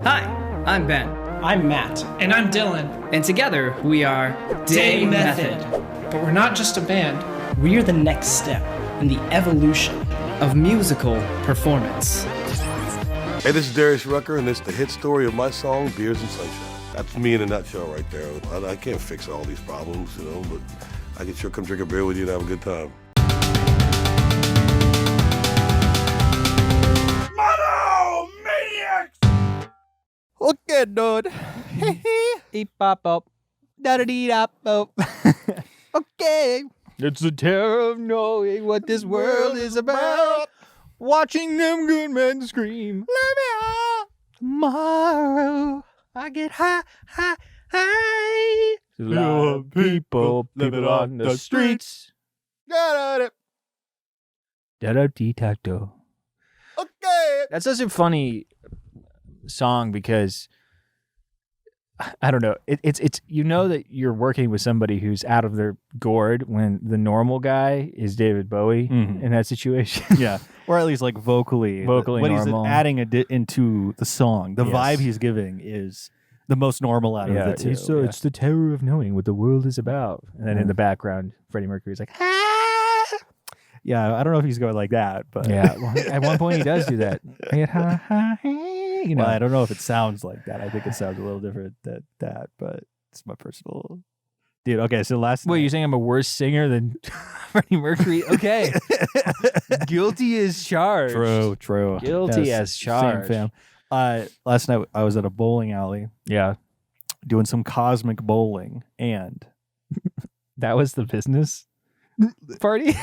Hi, I'm Ben. I'm Matt. And I'm Dylan. And together we are Day Method. But we're not just a band. We're the next step in the evolution of musical performance. Hey, this is Darius Rucker, and this is the hit story of my song, Beers and Sunshine. That's me in a nutshell right there. I can't fix all these problems, but I can sure come drink a beer with you and have a good time. Monomaniacs! Okay, dude. Eep-pop-pop. Da-da-dee-da-pop. Okay. It's the terror of knowing what this world is about. Watching them good men scream. Let me out. Tomorrow, I get high. A lot of people living on the streets. Da-da-dee-da-do. Okay. That's such a funny song because I don't know. It's you know that you're working with somebody who's out of their gourd when the normal guy is David Bowie in that situation. Yeah, or at least like vocally what normal. He's adding into the song. The vibe he's giving is the most normal out of the two. So it's the terror of knowing what the world is about. And then in the background, Freddie Mercury's like, ah! Yeah, I don't know if he's going like that, but yeah, well, at one point he does do that. You know, well, I don't know if it sounds like that. I think it sounds a little different than that, but it's my personal. Dude, okay, so last Wait, night... you're saying I'm a worse singer than Freddie Mercury? Okay. Guilty as charged. True. Guilty as charged. Same fam. Last night I was at a bowling alley. Yeah. Doing some cosmic bowling, and that was the business party?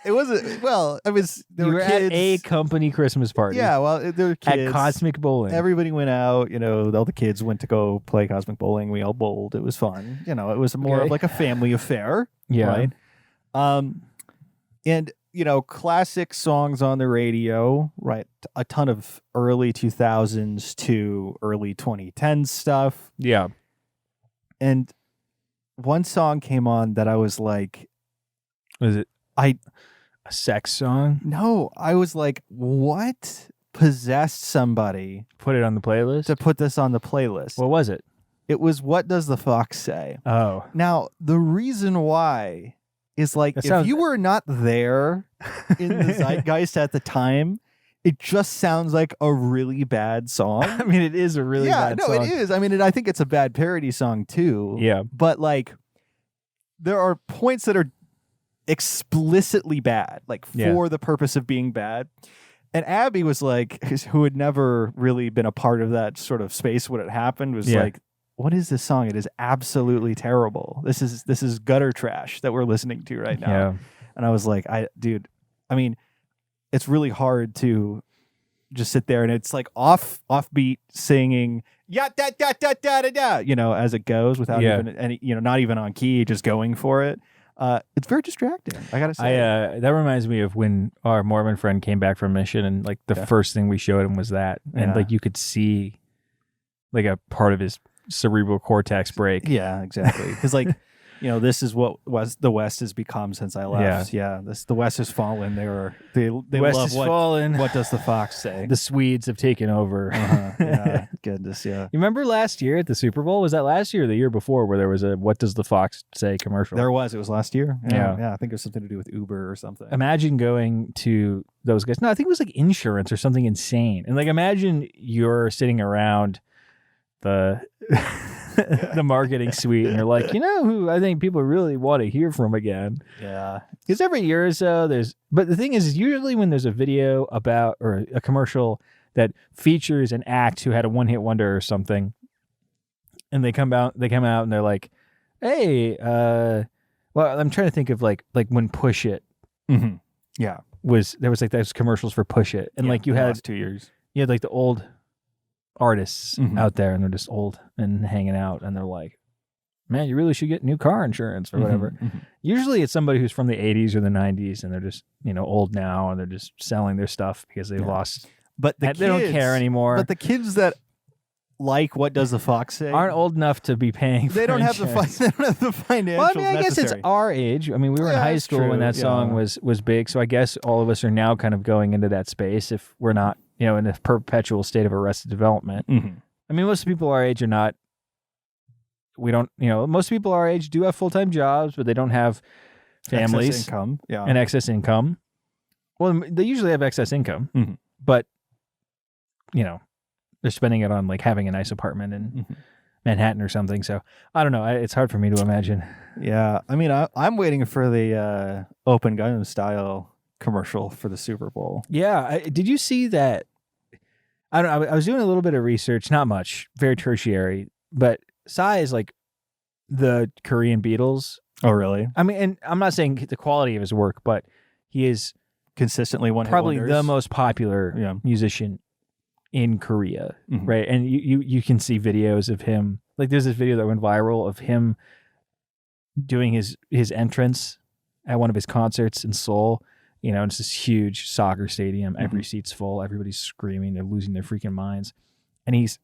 It wasn't. Well, I was. You were kids. at a company Christmas party. Yeah, well, there were kids. At Cosmic Bowling. Everybody went out. All the kids went to go play Cosmic Bowling. We all bowled. It was fun. It was more of like a family affair. Yeah. Right. And classic songs on the radio. Right. A ton of early 2000s to early 2010s stuff. Yeah. And one song came on that I was like, was it a sex song? No, I was like, what possessed somebody Put it on the playlist? to put this on the playlist? What was it? It was What Does the Fox Say? Oh. Now, the reason why is like, if you were not there in the zeitgeist at the time, it just sounds like a really bad song. I mean, it is a really bad song. Yeah, no, it is. I mean, I think it's a bad parody song too. Yeah. But like, there are points that are explicitly bad, like for the purpose of being bad. And Abby was like, who had never really been a part of that sort of space when it happened, was like, what is this song? It is absolutely terrible. This is gutter trash that we're listening to right now. Yeah. And I was like, I mean, it's really hard to just sit there and it's like offbeat singing da da da da da da, as it goes without even any, not even on key, just going for it. It's very distracting, I gotta say. That reminds me of when our Mormon friend came back from mission, and like the first thing we showed him was that, and like you could see like a part of his cerebral cortex break. Yeah, exactly. Because like, this is what the West has become since I left. Yeah, the West has fallen. They West love has fallen. What does the fox say? The Swedes have taken over. Yeah, goodness, yeah. You remember last year at the Super Bowl? Was that last year or the year before where there was a "What Does the Fox Say" commercial? There was. It was last year. Yeah. I think it was something to do with Uber or something. Imagine going to those guys. No, I think it was like insurance or something insane. And like, imagine you're sitting around the the marketing suite and you're like, who I think people really want to hear from again. Yeah. Because every year or so but the thing is usually when there's a video about or a commercial that features an act who had a one-hit wonder or something, and they come out and they're like, hey, well, I'm trying to think of like when Push It there was like those commercials for Push It, and like you had last 2 years. You had like the old artists out there, and they're just old and hanging out, and they're like, man, you really should get new car insurance or whatever. Usually it's somebody who's from the 80s or the 90s, and they're just old now, and they're just selling their stuff because they've lost, but they don't care anymore. But the kids that like What Does the Fox Say aren't old enough to be paying for they don't have the financials. Well, I mean, I guess it's necessary. our age. I mean, we were in high school when that song was big, so I guess all of us are now kind of going into that space if we're not in a perpetual state of arrested development. I mean, most people our age are not. We don't, most people our age do have full-time jobs, but they don't have families, excess income, and excess income. Well, they usually have excess income, but they're spending it on like having a nice apartment in Manhattan or something. So I don't know. It's hard for me to imagine. Yeah, I mean, I'm waiting for the Open Gun style commercial for the Super Bowl. Yeah, did you see that? I don't know. I was doing a little bit of research, not much, very tertiary, but Psy is like the Korean Beatles. Oh, really? I mean, and I'm not saying the quality of his work, but he is consistently probably the most popular musician in Korea, right? And you can see videos of him. Like there's this video that went viral of him doing his entrance at one of his concerts in Seoul. It's this huge soccer stadium. Every seat's full. Everybody's screaming. They're losing their freaking minds. And he's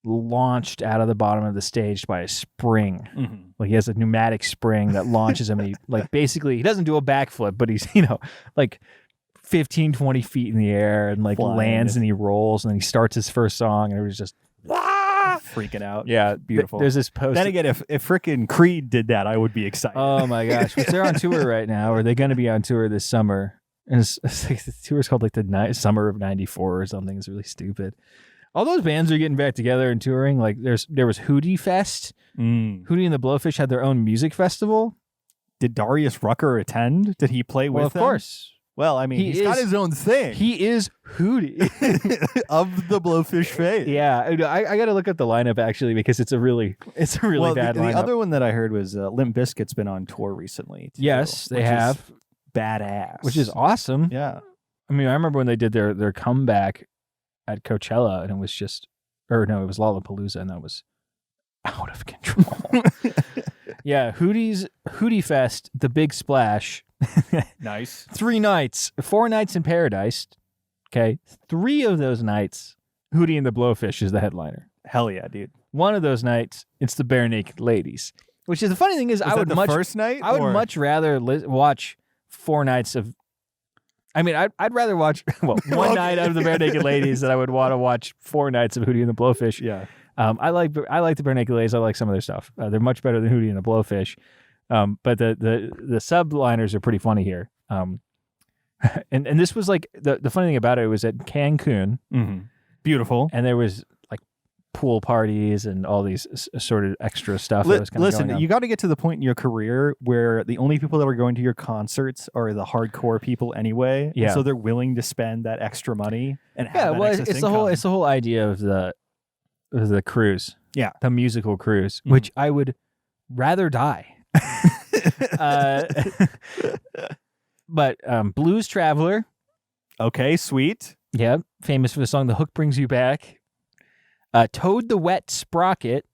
launched out of the bottom of the stage by a spring. Like he has a pneumatic spring that launches him. And he basically, he doesn't do a backflip, but he's, like 15, 20 feet in the air and like lands and he rolls and then he starts his first song and it was just freaking out. Yeah, beautiful. There's this post. Then again, if frickin' Creed did that, I would be excited. Oh my gosh. They're on tour right now, or they're going to be on tour this summer. And it's like the tour's called like the summer of '94 or something. It's really stupid. All those bands are getting back together and touring. Like there was Hootie Fest. Hootie and the Blowfish had their own music festival. Did Darius Rucker attend? Did he play with them? Of course. Well, I mean, he's got his own thing. He is Hootie of the Blowfish fame. Yeah, I got to look at the lineup actually because it's a really bad lineup. The other one that I heard was Limp Bizkit's been on tour recently. Too, yes, they have. Badass, which is awesome. Yeah, I mean, I remember when they did their comeback at Coachella, and it was just, or no, it was Lollapalooza, and that was out of control. Yeah, Hootie Fest, the big splash. Nice. 4 nights in Paradise. Okay, 3 of those nights, Hootie and the Blowfish is the headliner. Hell yeah, dude. One of those nights, it's the Bare Naked Ladies. Which is the funny thing is, first night. I would much rather watch 4 nights of. I mean, I'd rather watch one night of the Bare Naked Ladies than I would want to watch 4 nights of Hootie and the Blowfish. Yeah. I like the Bare Naked Ladies. I like some of their stuff. They're much better than Hootie and the Blowfish. But the subliners are pretty funny here. And this was like the funny thing about it was at Cancun. Beautiful. And there was like pool parties and all these sort of extra stuff. That was kind of going on. You got to get to the point in your career where the only people that are going to your concerts are the hardcore people anyway. Yeah. So they're willing to spend that extra money and have that excess income. It's the whole idea of the cruise. Yeah. The musical cruise, which I would rather die. But Blues Traveler. Okay, sweet. Yeah, famous for the song "The Hook Brings You Back." Toad the Wet Sprocket.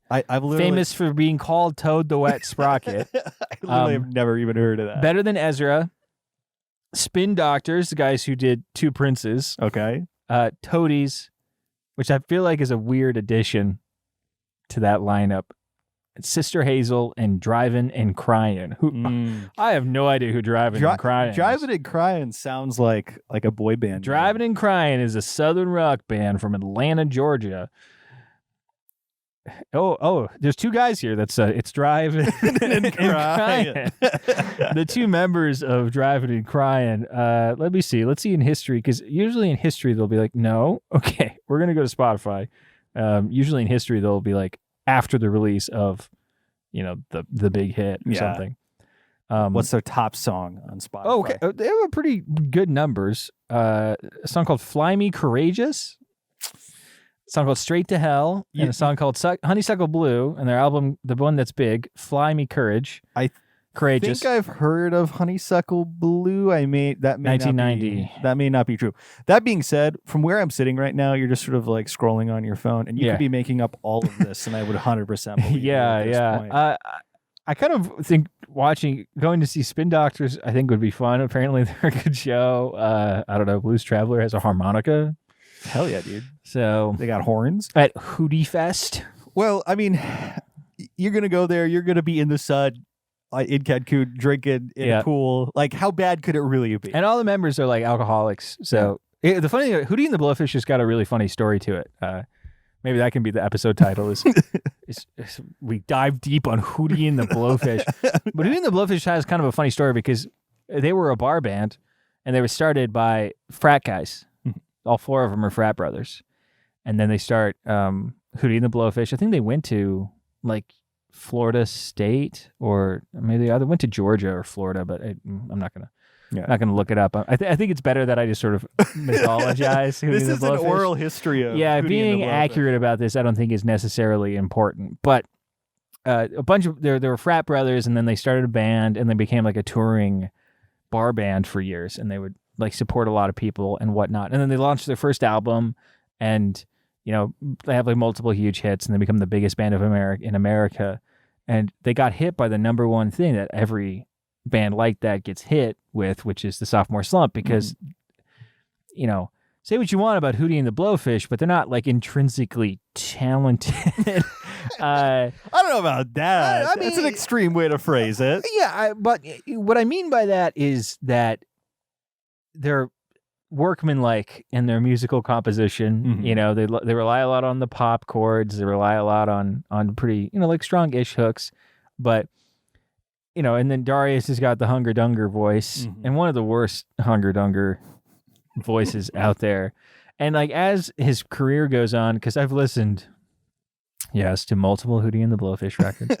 I've literally famous for being called Toad the Wet Sprocket. I literally have never even heard of that. Better Than Ezra. Spin Doctors, the guys who did Two Princes. Okay. Toadies, which I feel like is a weird addition to that lineup. Sister Hazel and Drivin' and Cryin'. I have no idea who Drivin' and Cryin' is. Drivin' and Cryin' sounds like a boy band. Drivin' and Cryin' is a southern rock band from Atlanta, Georgia. Oh, there's 2 guys here. It's Drivin' and Cryin'. The 2 members of Drivin' and Cryin'. Let me see. Let's see in history, because usually in history they'll be like, no, okay, we're gonna go to Spotify. Usually in history they'll be like, after the release of, the big hit or something. What's their top song on Spotify? Oh, okay. They have a pretty good numbers. A song called Fly Me Courageous. A song called Straight to Hell. And a song called Honeysuckle Blue. And their album, the one that's big, Fly Me Courageous. I think I've heard of Honeysuckle Blue. That may 1990. That may not be true. That being said, from where I'm sitting right now, you're just sort of like scrolling on your phone, and you could be making up all of this, and I would 100% believe you at this point. I kind of think going to see Spin Doctors, I think would be fun. Apparently, they're a good show. I don't know. Blues Traveler has a harmonica. Hell yeah, dude. So they got horns at Hootie Fest. Well, I mean, you're gonna go there. You're gonna be in the sun. In Cancun, drinking in a pool. Like, how bad could it really be? And all the members are like alcoholics. So the funny thing, Hootie and the Blowfish has got a really funny story to it. Maybe that can be the episode title. Is we dive deep on Hootie and the Blowfish. But Hootie and the Blowfish has kind of a funny story because they were a bar band, and they were started by frat guys. All 4 of them are frat brothers, and then they start Hootie and the Blowfish. I think they went to like Florida State, or maybe they either went to Georgia or Florida, but I'm not gonna. Yeah. Not going to look it up. I think it's better that I just sort of mythologize. This is an oral history of Hootie being accurate about this, I don't think is necessarily important. But a bunch of there were frat brothers, and then they started a band, and they became like a touring bar band for years, and they would like support a lot of people and whatnot. And then they launched their first album, and they have like multiple huge hits, and they become the biggest band of in America. And they got hit by the number one thing that every band like that gets hit with, which is the sophomore slump, because say what you want about Hootie and the Blowfish, but they're not like intrinsically talented. I don't know about that. I mean, it's an extreme way to phrase it. Yeah, but what I mean by that is that they're workmanlike in their musical composition. They rely a lot on the pop chords. They rely a lot on pretty like strong-ish hooks, but and then Darius has got the Hunger Dunger voice, and one of the worst Hunger Dunger voices out there. And like as his career goes on, because I've listened, to multiple Hootie and the Blowfish records,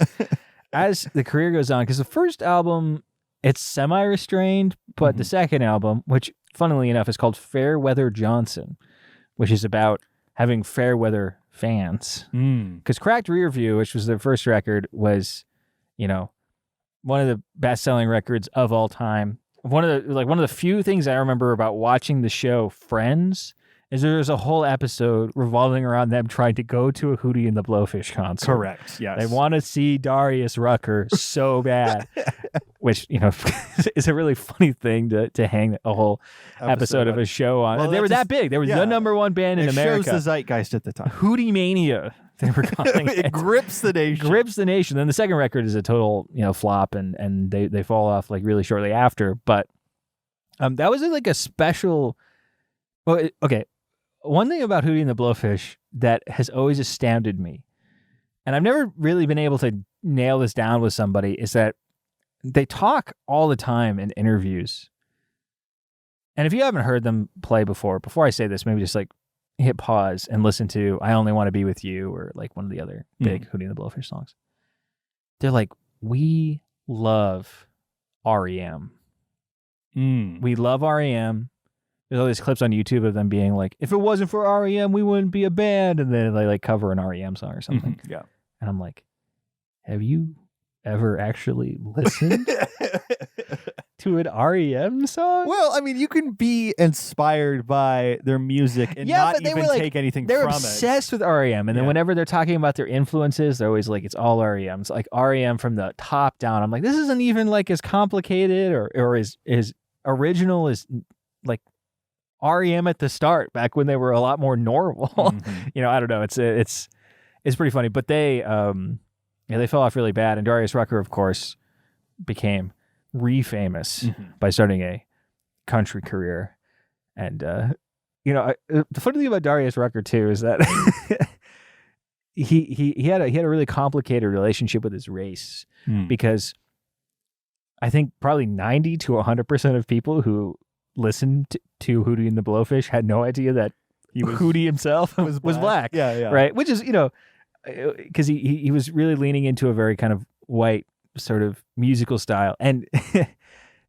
as the career goes on, because the first album, it's semi-restrained, but the second album, which funnily enough is called Fairweather Johnson, which is about having Fairweather fans. Because Cracked Rear View, which was their first record, was, one of the best-selling records of all time. One of the few things I remember about watching the show Friends is there's a whole episode revolving around them trying to go to a Hootie and the Blowfish concert. Correct. Yes. They want to see Darius Rucker so bad, which is a really funny thing to hang a whole episode of a show on. Well, they were that big. They were the number one band in America. It shows the zeitgeist at the time. Hootie Mania. They were calling it. It grips the nation. Grips the nation. Then the second record is a total, flop, and they fall off like really shortly after. But that was like a special. Well, okay. One thing about Hootie and the Blowfish that has always astounded me, and I've never really been able to nail this down with somebody, is that they talk all the time in interviews. And if you haven't heard them play before I say this, maybe just like hit pause and listen to I Only Want to Be With You, or like one of the other big Hootie and the Blowfish songs. They're like, we love REM. We love REM. There's all these clips on YouTube of them being like, if it wasn't for REM, we wouldn't be a band. And then they like cover an REM song or something. Yeah. And I'm like, have you ever actually listened to an REM song? Well, I mean, you can be inspired by their music and not even take anything from it. They're obsessed with REM. And then whenever they're talking about their influences, they're always like, it's all REM. It's like REM from the top down. I'm like, this isn't even like as complicated or as original as like REM at the start, back when they were a lot more normal. I don't know. It's pretty funny. But they fell off really bad. And Darius Rucker, of course, became re-famous by starting a country career. And the funny thing about Darius Rucker too is that he had a really complicated relationship with his race, because I think probably 90 to 100% of people who listened to Hootie and the Blowfish had no idea that Hootie himself was black. Yeah. Right. Which is, because he was really leaning into a very kind of white sort of musical style. And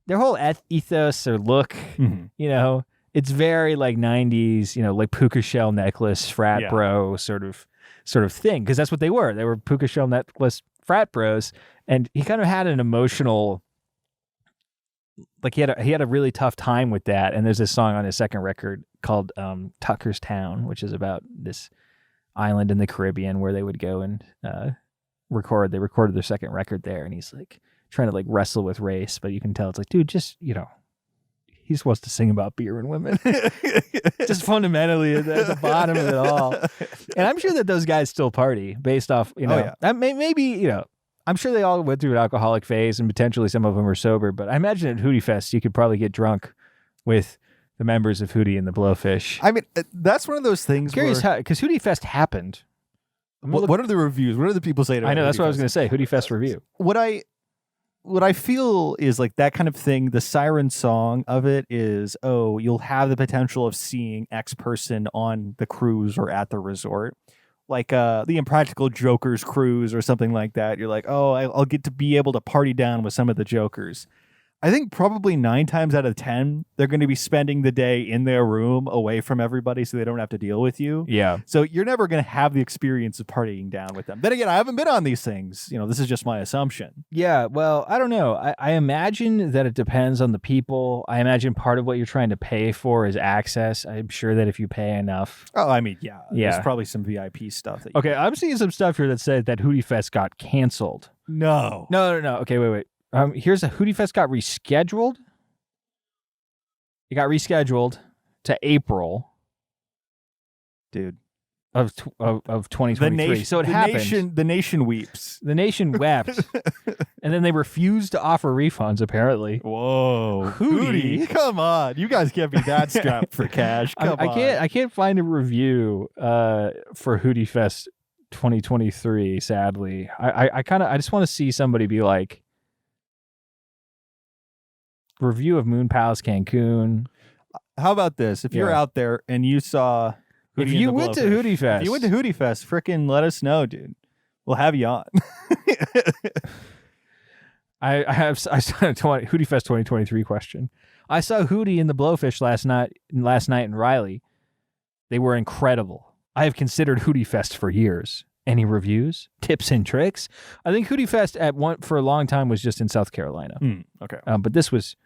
their whole ethos or look, it's very like 90s, like puka shell necklace, frat bro sort of thing. Because that's what they were. They were puka shell necklace frat bros. And he kind of had an emotional, like he had a really tough time with that. And there's this song on his second record called Tucker's Town, which is about this island in the Caribbean where they would go and record. They recorded their second record there, and he's like trying to like wrestle with race, but you can tell it's like, dude, just he's supposed to sing about beer and women. Just fundamentally at the bottom of it all. And I'm sure that those guys still party based off, that maybe I'm sure they all went through an alcoholic phase, and potentially some of them are sober, but I imagine at Hootie Fest, you could probably get drunk with the members of Hootie and the Blowfish. I mean, that's one of those things. Curious how, because Hootie Fest happened. What are the reviews? What are the people saying? I know, that's what I was going to say. Hootie Fest review. What I feel is like that kind of thing. The siren song of it is, oh, you'll have the potential of seeing X person on the cruise or at the resort. Like the Impractical Jokers cruise or something like that. You're like, oh, I'll get to be able to party down with some of the jokers. I think probably 9 times out of 10, they're going to be spending the day in their room away from everybody so they don't have to deal with you. Yeah. So you're never going to have the experience of partying down with them. Then again, I haven't been on these things. This is just my assumption. Yeah, well, I don't know. I imagine that it depends on the people. I imagine part of what you're trying to pay for is access. I'm sure that if you pay enough. Oh, I mean, yeah. Yeah. There's probably some VIP stuff. Okay, I'm seeing some stuff here that said that Hootie Fest got canceled. No. No. Okay, wait. Here's a Hootie Fest got rescheduled. It got rescheduled to April, dude, of 2023. So it happened. The nation weeps. The nation wept, and then they refused to offer refunds. Apparently, whoa, Hootie, come on, you guys can't be that strapped for cash. Come on. I can't find a review for Hootie Fest 2023. Sadly, I just want to see somebody be like. Review of Moon Palace Cancun. How about this? If you're out there and you saw If you went to Hootie Fest. If you went to Hootie Fest, frickin' let us know, dude. We'll have you on. I saw a Hootie Fest 2023 question. I saw Hootie and the Blowfish last night in Riley. They were incredible. I have considered Hootie Fest for years. Any reviews? Tips and tricks? I think Hootie Fest for a long time was just in South Carolina. Okay. But this was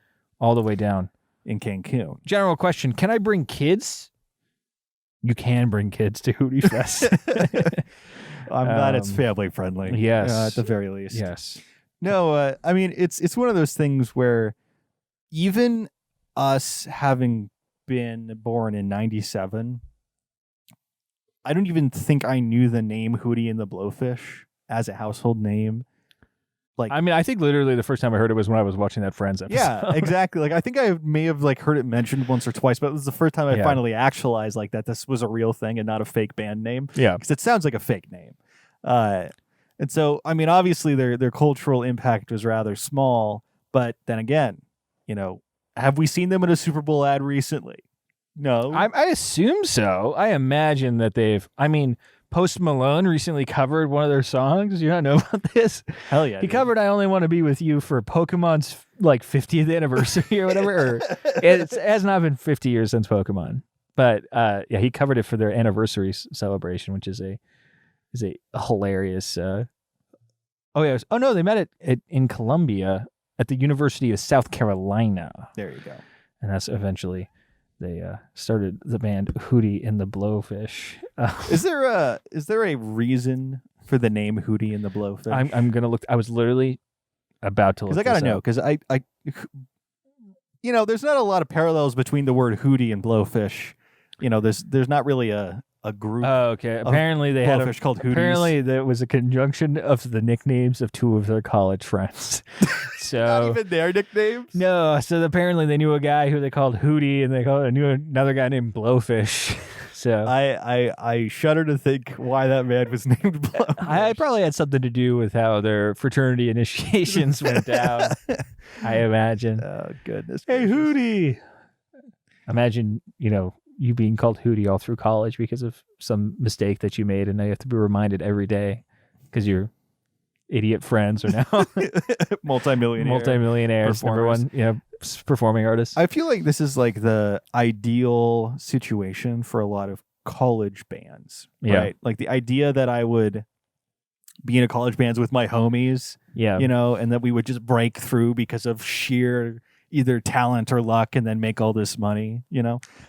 all the way down in Cancun. General question, can I bring kids? You can bring kids to Hootie Fest. I'm glad it's family friendly. Yes. At the very least. Yes. No, I mean, it's one of those things where even us having been born in 97, I don't even think I knew the name Hootie and the Blowfish as a household name. Like, I mean, I think literally the first time I heard it was when I was watching that Friends episode. Yeah, exactly. Like, I think I may have heard it mentioned once or twice, but it was the first time I finally actualized that this was a real thing and not a fake band name. Yeah, because it sounds like a fake name. And so, I mean, obviously their cultural impact was rather small, but then again, have we seen them in a Super Bowl ad recently? No. I assume so. I imagine that Post Malone recently covered one of their songs. You don't know about this? Hell yeah. He covered I Only Want to Be With You for Pokemon's 50th anniversary or whatever. It has not been 50 years since Pokemon. But he covered it for their anniversary celebration, which is a hilarious they met it in Columbia at the University of South Carolina. There you go. And that's eventually they started the band Hootie and the Blowfish. Is there a reason for the name Hootie and the Blowfish? I'm gonna look. I was literally about to look. Because I gotta know. Because I there's not a lot of parallels between the word Hootie and Blowfish. There's not really a group. Oh, okay. Apparently they had a Blowfish called Hooties. Apparently there was a conjunction of the nicknames of two of their college friends. So not even their nicknames? No. So apparently they knew a guy who they called Hootie, and they knew another guy named Blowfish. So I shudder to think why that man was named Blowfish. I probably had something to do with how their fraternity initiations went down. I imagine. Oh goodness. Hey Hootie. Imagine, you being called Hootie all through college because of some mistake that you made, and now you have to be reminded every day because your idiot friends are now multimillionaires, number one, performing artists. I feel like this is like the ideal situation for a lot of college bands, right? Like the idea that I would be in a college bands with my homies, and that we would just break through because of sheer either talent or luck and then make all this money,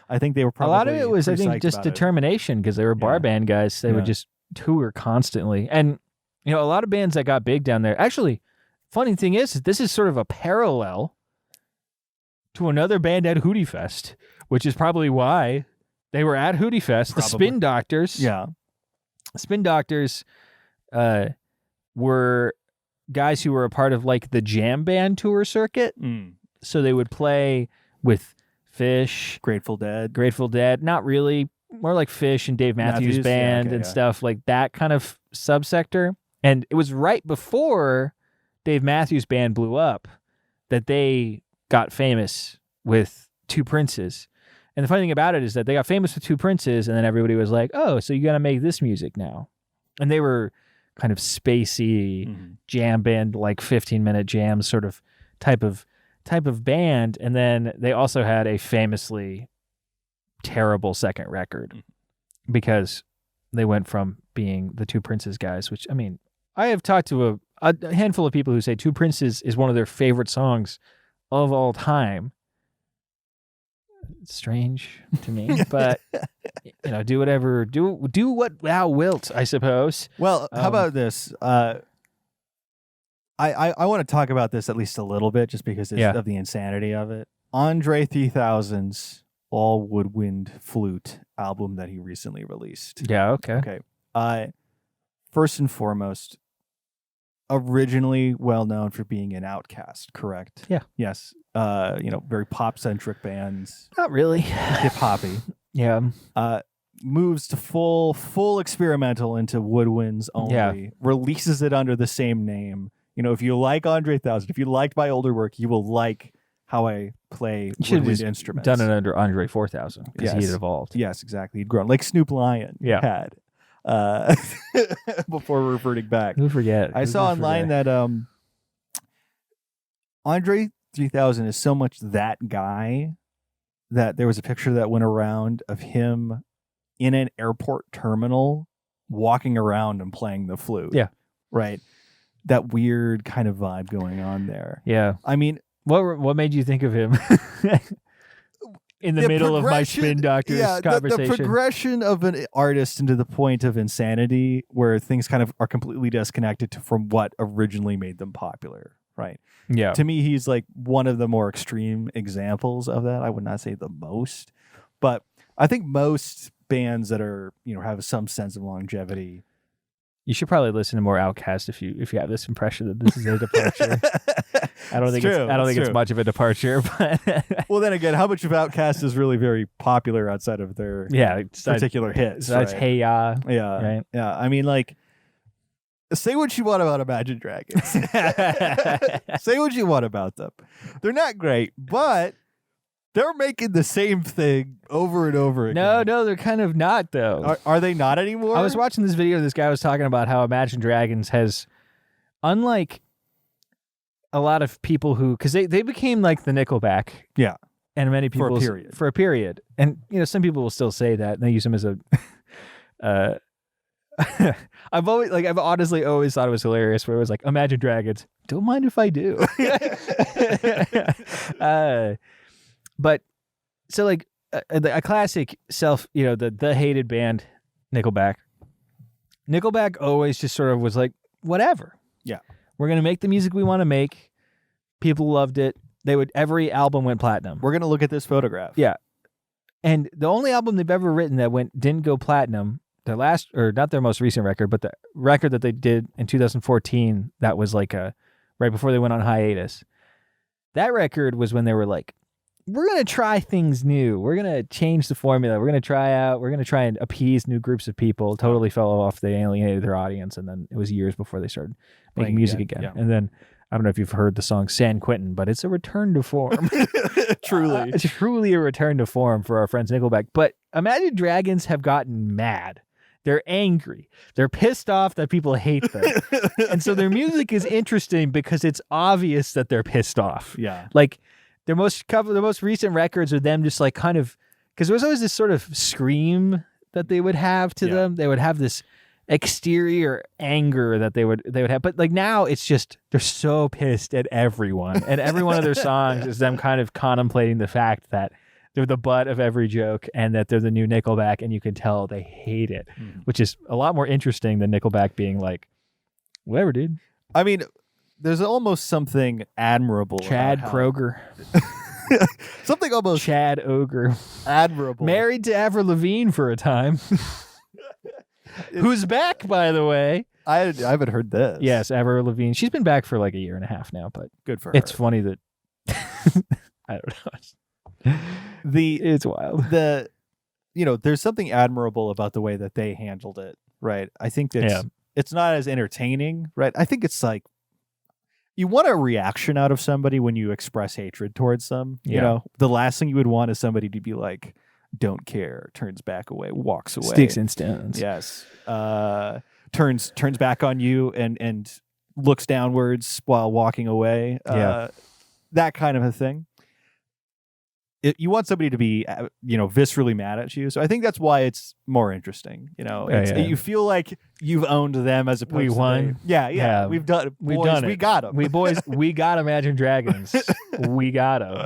I think they were probably a lot of it was, I think, just determination because they were bar band guys. They would just tour constantly. And, a lot of bands that got big down there, actually, funny thing is, this is sort of a parallel to another band at Hootie Fest, which is probably why they were at Hootie Fest. The Spin Doctors. Yeah. Spin Doctors were guys who were a part of the jam band tour circuit. So they would play with Fish, Grateful Dead. Grateful Dead. Not really. More like Fish and Dave Matthews Band and stuff like that kind of subsector. And it was right before Dave Matthews Band blew up that they got famous with Two Princes. And the funny thing about it is that they got famous with Two Princes, and then everybody was like, oh, so you got to make this music now. And they were kind of spacey jam band, like 15-minute jam sort of type of band. And then they also had a famously terrible second record because they went from being the Two Princes guys, which, I mean, I have talked to a handful of people who say Two Princes is one of their favorite songs of all time. It's strange to me, but do whatever, do what thou wilt, I suppose. Well, how about this? I want to talk about this at least a little bit, just because of the insanity of it. Andre 3000's all woodwind flute album that he recently released. Yeah. Okay. Okay. First and foremost, originally well known for being an Outcast, correct? Yeah. Yes. Very pop centric bands. Not really. Hip hoppy. Yeah. Moves to full experimental into woodwinds only. Yeah. Releases it under the same name. If you like Andre 3000, if you liked my older work, you will like how I play woodwind instruments. Done it under Andre 4000 because he had evolved. Yes, exactly. He'd grown like Snoop Lion had. Before reverting back. Who forget? I saw online that Andre 3000 is so much that guy that there was a picture that went around of him in an airport terminal walking around and playing the flute. Yeah. Right. That weird kind of vibe going on there. Yeah. I mean, what made you think of him? In the middle of my spin doctor's conversation. The progression of an artist into the point of insanity where things kind of are completely disconnected from what originally made them popular, right? Yeah. To me, he's like one of the more extreme examples of that. I would not say the most, but I think most bands that are, have some sense of longevity. You should probably listen to more Outkast if you have this impression that this is a departure. I don't think it's much of a departure, but well, then again, how much of Outkast is really very popular outside of their particular hits? That's right? Hey Ya, yeah, right? Yeah, I mean, like, say what you want about Imagine Dragons. Say what you want about them. They're not great, but they're making the same thing over and over again. No, they're kind of not, though. Are they not anymore? I was watching this video. This guy was talking about how Imagine Dragons has, unlike a lot of people who, because they became like the Nickelback. Yeah. And many people for a period. And, some people will still say that. And they use them as a... I've honestly always thought it was hilarious where it was like, Imagine Dragons, don't mind if I do. But so like a classic the hated band Nickelback always just sort of was like, whatever. Yeah. We're going to make the music we want to make. People loved it. Every album went platinum. We're going to look at this photograph. Yeah. And the only album they've ever written that didn't go platinum, their last, or not their most recent record, but the record that they did in 2014, that was like right before they went on hiatus. That record was when they were like, we're going to try things new. We're going to change the formula. We're going to try and appease new groups of people. Totally fell off. They alienated their audience. And then it was years before they started making music again. Yeah. And then, I don't know if you've heard the song San Quentin, but it's a return to form. Truly. It's truly a return to form for our friends Nickelback. But Imagine Dragons have gotten mad. They're angry. They're pissed off that people hate them. And so their music is interesting because it's obvious that they're pissed off. Yeah. Like, the most recent records are them just like kind of, because there was always this sort of scream that they would have to them. They would have this exterior anger that they would have, but like now it's just they're so pissed at everyone, and every one of their songs is them kind of contemplating the fact that they're the butt of every joke and that they're the new Nickelback, and you can tell they hate it, which is a lot more interesting than Nickelback being like, whatever, dude. I mean, there's almost something admirable. Chad Kroger. Something almost Chad Ogre. Admirable. Married to Avril Lavigne for a time. Who's back, by the way. I haven't heard this. Yes, Avril Lavigne. She's been back for like a year and a half now, but good for her. It's funny that I don't know. It's wild. There's something admirable about the way that they handled it, right? I think that it's not as entertaining, right? I think it's like you want a reaction out of somebody when you express hatred towards them. You know, the last thing you would want is somebody to be like, don't care, turns back away, walks away, sticks and stones. Yes, turns back on you and looks downwards while walking away. That kind of a thing. You want somebody to be, viscerally mad at you. So I think that's why it's more interesting. You feel like you've owned them as opposed to we won. We've done it. We've done it. We got them. We got Imagine Dragons. We got them.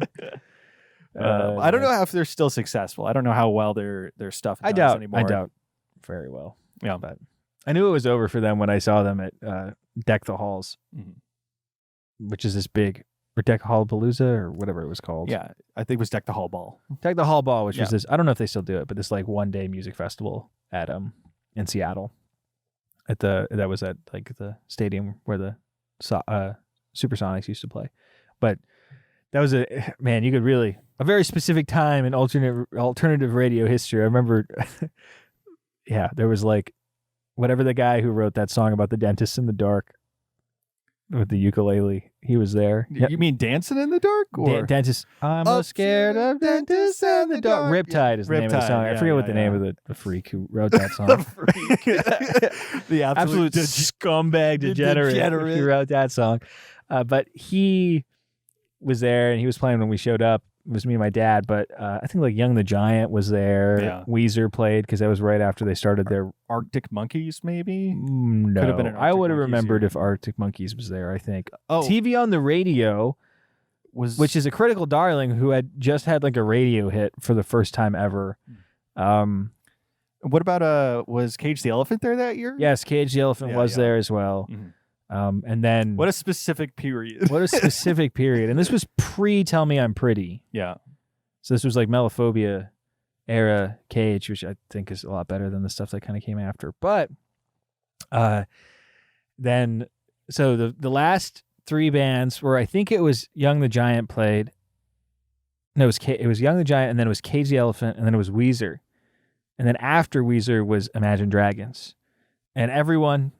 I don't know if they're still successful. I don't know how well their stuff does anymore. I doubt very well. Yeah, but I knew it was over for them when I saw them at Deck the Halls, which is this big. Or Deck Hallpalooza or whatever it was called. Yeah, I think it was Deck the Hall Ball. Deck the Hall Ball, which was this, I don't know if they still do it, but this like one-day music festival at in Seattle. That was at like the stadium where the Supersonics used to play. But that was you could really a very specific time in alternative radio history. I remember there was like whatever the guy who wrote that song about the dentist in the dark with the ukulele, he was there. You mean Dancing in the Dark? Or Dentist. I'm scared of dentists in the dark. Riptide is the name of the song. I forget what the name of the freak who wrote that song. The absolute scumbag degenerate who wrote that song. But he was there and he was playing when we showed up. It was me and my dad, but I think like Young the Giant was there. Yeah. Weezer played because that was right after they started their Arctic Monkeys, maybe? No. Could have been an I would have Arctic Monkeys remembered year. if Arctic Monkeys was there, I think. Oh. TV on the Radio which is a critical darling who had just had like a radio hit for the first time ever. What about was Cage the Elephant there that year? Yes, Cage the Elephant was there as well. Mm-hmm. And then what a specific period. What a specific period. And this was pre Tell Me I'm Pretty. Yeah. So this was like Melophobia era Cage, which I think is a lot better than the stuff that kind of came after. But then so the last three bands were, I think it was Young the Giant played. No, it was Young the Giant, and then it was Cage the Elephant, and then it was Weezer. And then after Weezer was Imagine Dragons. And everyone,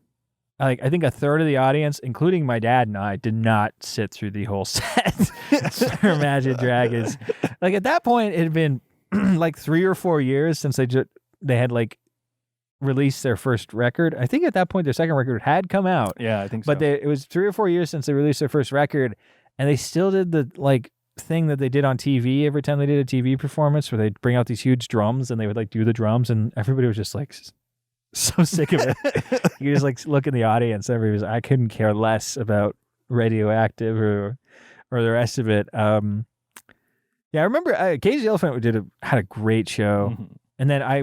like I think a third of the audience, including my dad and I, did not sit through the whole set for Imagine Dragons. Like at that point, it had been like 3 or 4 years since they had like released their first record. I think at that point their second record had come out. Yeah, I think so. But it was 3 or 4 years since they released their first record, and they still did the like thing that they did on TV every time they did a TV performance, where they'd bring out these huge drums and they would like do the drums, and everybody was just like so sick of it. You just like look in the audience, everybody was, I couldn't care less about Radioactive or the rest of it. Yeah, I remember Cage the Elephant had a great show. Mm-hmm. And then I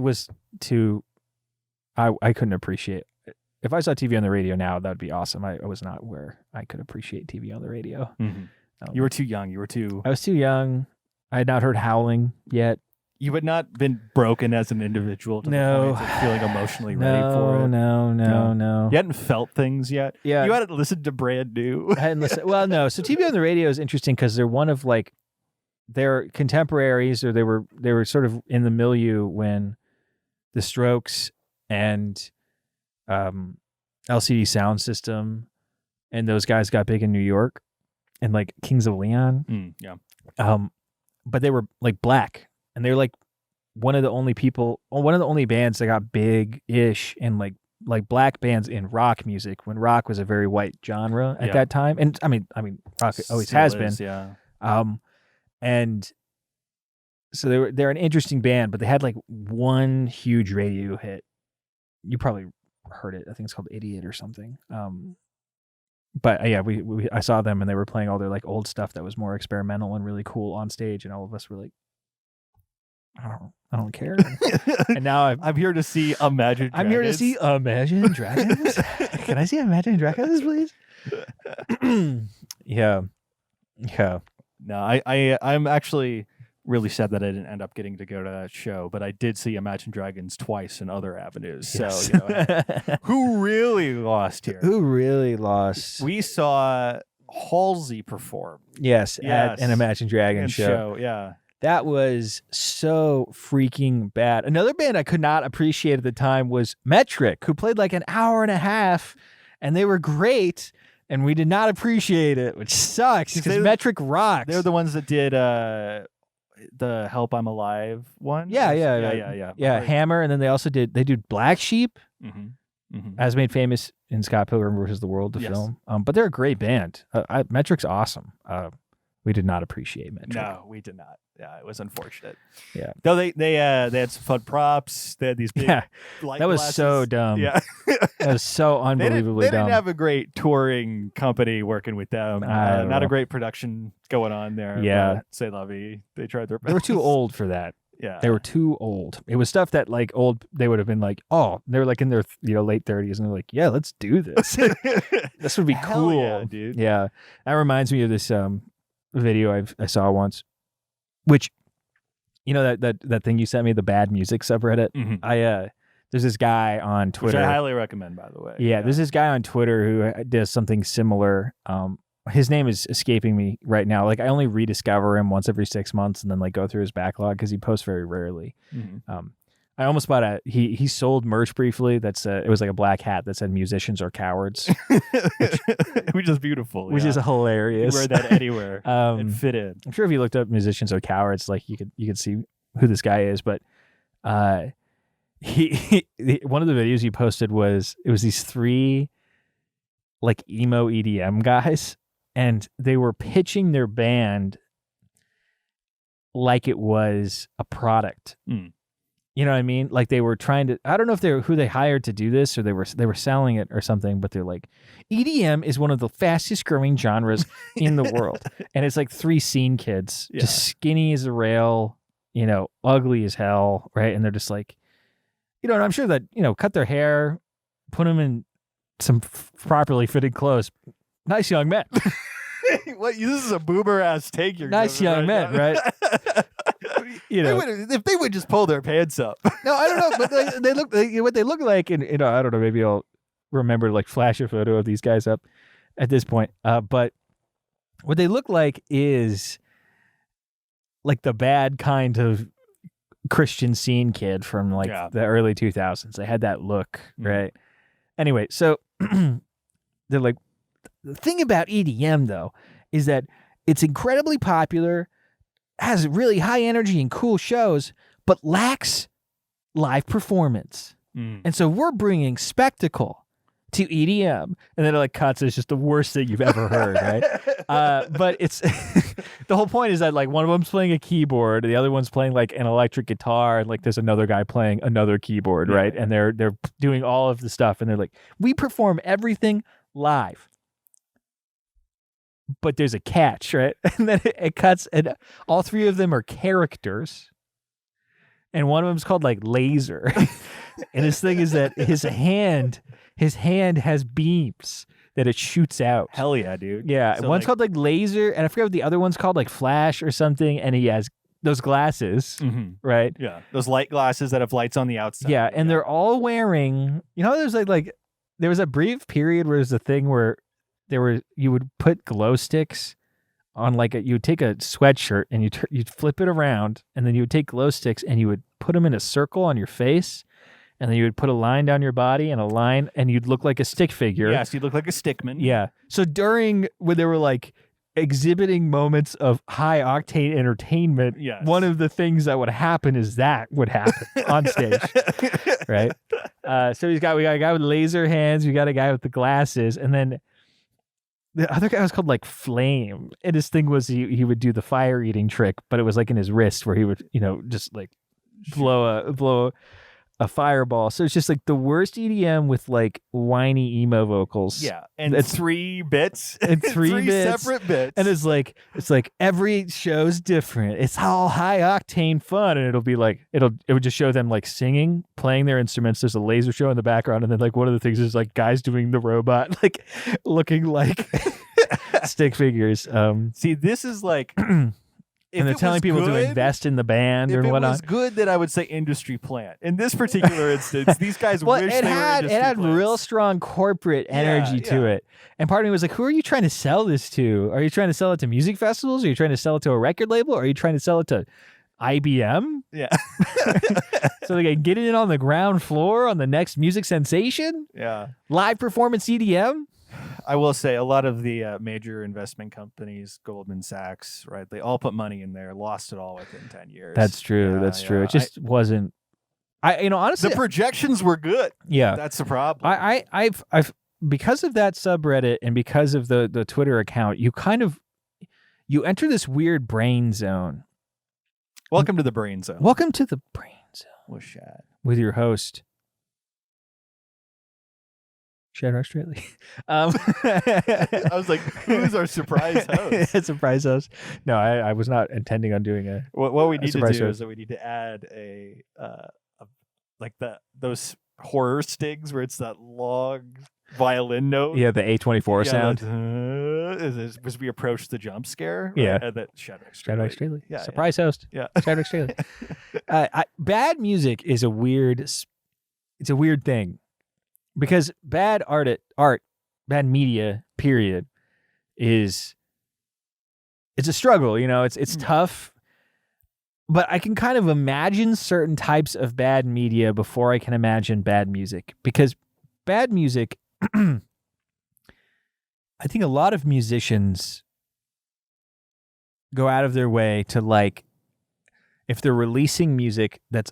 couldn't appreciate it. If I saw TV on the radio now, that would be awesome. I was not where I could appreciate TV on the radio. Mm-hmm. You were too young. I was too young. I had not heard Howling yet. You had not been broken as an individual to the point of feeling emotionally ready for it. No. You hadn't felt things yet. Yeah. You hadn't listened to Brand New. I hadn't listened. Well, no. So TV on the radio is interesting because they're one of like their contemporaries, or they were sort of in the milieu when the Strokes and LCD Sound System and those guys got big in New York, and like Kings of Leon. Yeah. But they were like black, and they were like one of the only bands that got big-ish and like black bands in rock music, when rock was a very white genre at that time. And I mean rock always Still has is, been. Yeah. And so they're an interesting band, but they had like one huge radio hit. You probably heard it. I think it's called Idiot or something. But yeah, I saw them and they were playing all their like old stuff that was more experimental and really cool on stage, and all of us were like, I don't care. And now I'm here to see Imagine Dragons. I'm here to see Imagine Dragons. Can I see Imagine Dragons, please? Yeah. No, I'm actually really sad that I didn't end up getting to go to that show, but I did see Imagine Dragons twice in other avenues. Yes. So, who really lost here? Who really lost? We saw Halsey perform. Yes. At an Imagine Dragons show. Yeah. That was so freaking bad. Another band I could not appreciate at the time was Metric, who played like an hour and a half, and they were great, and we did not appreciate it, which sucks because Metric rocks. They're the ones that did the Help I'm Alive one. Yeah. Hammer, and then they also did Black Sheep, as made famous in Scott Pilgrim vs. the World, the film. But they're a great band. Metric's awesome. We did not appreciate Metric. No, we did not. Yeah, it was unfortunate. Yeah. Though they had some fun props. They had these big light that was glasses. so dumb. Yeah. That was so unbelievably they dumb. didn't have a great touring company working with them. Not a great production going on there. Yeah. C'est la vie. They tried their best. They were too old for that. Yeah. They were too old. It was stuff that like they would have been like, oh, they were like in their late 30s, and they're like, yeah, let's do this. This would be cool. Yeah, dude. Yeah. That reminds me of this video I saw once, which, that thing you sent me, the bad music subreddit. There's this guy on Twitter, which I highly recommend, by the way. Yeah, there's this guy on Twitter who does something similar. His name is escaping me right now. Like, I only rediscover him once every 6 months and then like go through his backlog because he posts very rarely. I almost bought he sold merch briefly. It was like a black hat that said "Musicians are cowards," which is beautiful, which is hilarious. You wear that anywhere. It fit in. I'm sure if you looked up "Musicians are cowards," like you could see who this guy is. But he one of the videos he posted was these 3 like emo EDM guys, and they were pitching their band like it was a product. You know what I mean? Like they were trying to, I don't know if who they hired to do this or they were selling it or something, but they're like, EDM is one of the fastest growing genres in the world. And it's like 3 scene kids, just skinny as a rail, ugly as hell, right? And they're just like, and I'm sure that, cut their hair, put them in some properly fitted clothes. Nice young men. What? This is a boomer ass take. You're nice young men, right? If they would just pull their pants up. No, I don't know, but they look what they look like, and I don't know. Maybe I'll remember like flash a photo of these guys up at this point. But what they look like is like the bad kind of Christian scene kid from like the early 2000s. They had that look, right? Anyway, so they're like, the thing about EDM though is that it's incredibly popular, has really high energy and cool shows, but lacks live performance. And so we're bringing spectacle to EDM. And then it like cuts. It's just the worst thing you've ever heard, right? But it's the whole point is that like one of them's playing a keyboard, the other one's playing like an electric guitar, and like there's another guy playing another keyboard, right? And they're doing all of the stuff, and they're like, we perform everything live. But there's a catch, right? And then it cuts, and all 3 of them are characters. And one of them's called like Laser. And his thing is that his hand has beams that it shoots out. Hell yeah, dude. Yeah. So one's called like Laser, and I forget what the other one's called, like Flash or something. And he has those glasses, right? Yeah. Those light glasses that have lights on the outside. Yeah. And they're all wearing, there's like there was a brief period where there's a thing where you would put glow sticks on you would take a sweatshirt and you'd flip it around, and then you would take glow sticks and you would put them in a circle on your face, and then you would put a line down your body and a line, and you'd look like a stick figure. Yes, you'd look like a stickman. Yeah. So when they were like exhibiting moments of high octane entertainment, one of the things that would happen is that would happen on stage, right? So we got a guy with laser hands, we got a guy with the glasses, and then the other guy was called like Flame, and his thing was he would do the fire eating trick, but it was like in his wrist where he would just like blow a fireball. So it's just like the worst EDM with like whiny emo vocals. Yeah, and it's 3 bits and 3 bits, separate bits, and it's like every show's different. It's all high octane fun, and it'll be like it would just show them like singing, playing their instruments. There's a laser show in the background, and then like one of the things is like guys doing the robot, like looking like stick figures. See, this is like If and they're it telling was people to good- invest in the band If and it whatnot. was good, then I would say industry plant. In this particular instance, these guys Well, wish it they were had industry real plants. strong corporate energy to yeah. it, and part of me was like, "Who are you trying to sell this to? Are you trying to sell it to music festivals? Are you trying to sell it to a record label? Or are you trying to sell it to IBM Yeah. so they can get it in on the ground floor on the next music sensation, Yeah. live performance EDM?" I will say a lot of the major investment companies, Goldman Sachs, right? They all put money in there, lost it all within 10 years. That's true. Yeah, That's true. yeah. It just wasn't. Honestly, The projections were good. yeah. That's the problem. I've because of that subreddit and because of the Twitter account, you enter this weird brain zone. Welcome to the brain zone. Welcome to the brain zone with Shad. with your host, Shadrach Strehle. I was like, who's our surprise host? Surprise host. No, I was not intending on doing a. What we need to surprise do host. is that we need to add a like those horror stings where it's that long violin note. Yeah, the A24 sound. As we approach the jump scare. Right? Yeah. And that Shadrach Shadrach Strehle. Yeah, Surprise host. Yeah. Shadrach Strehle. Bad music is a weird. It's a weird thing, because bad art, bad media, period, it's a struggle. It's tough. But I can kind of imagine certain types of bad media before I can imagine bad music, because bad music. I think a lot of musicians go out of their way to, if they're releasing music that's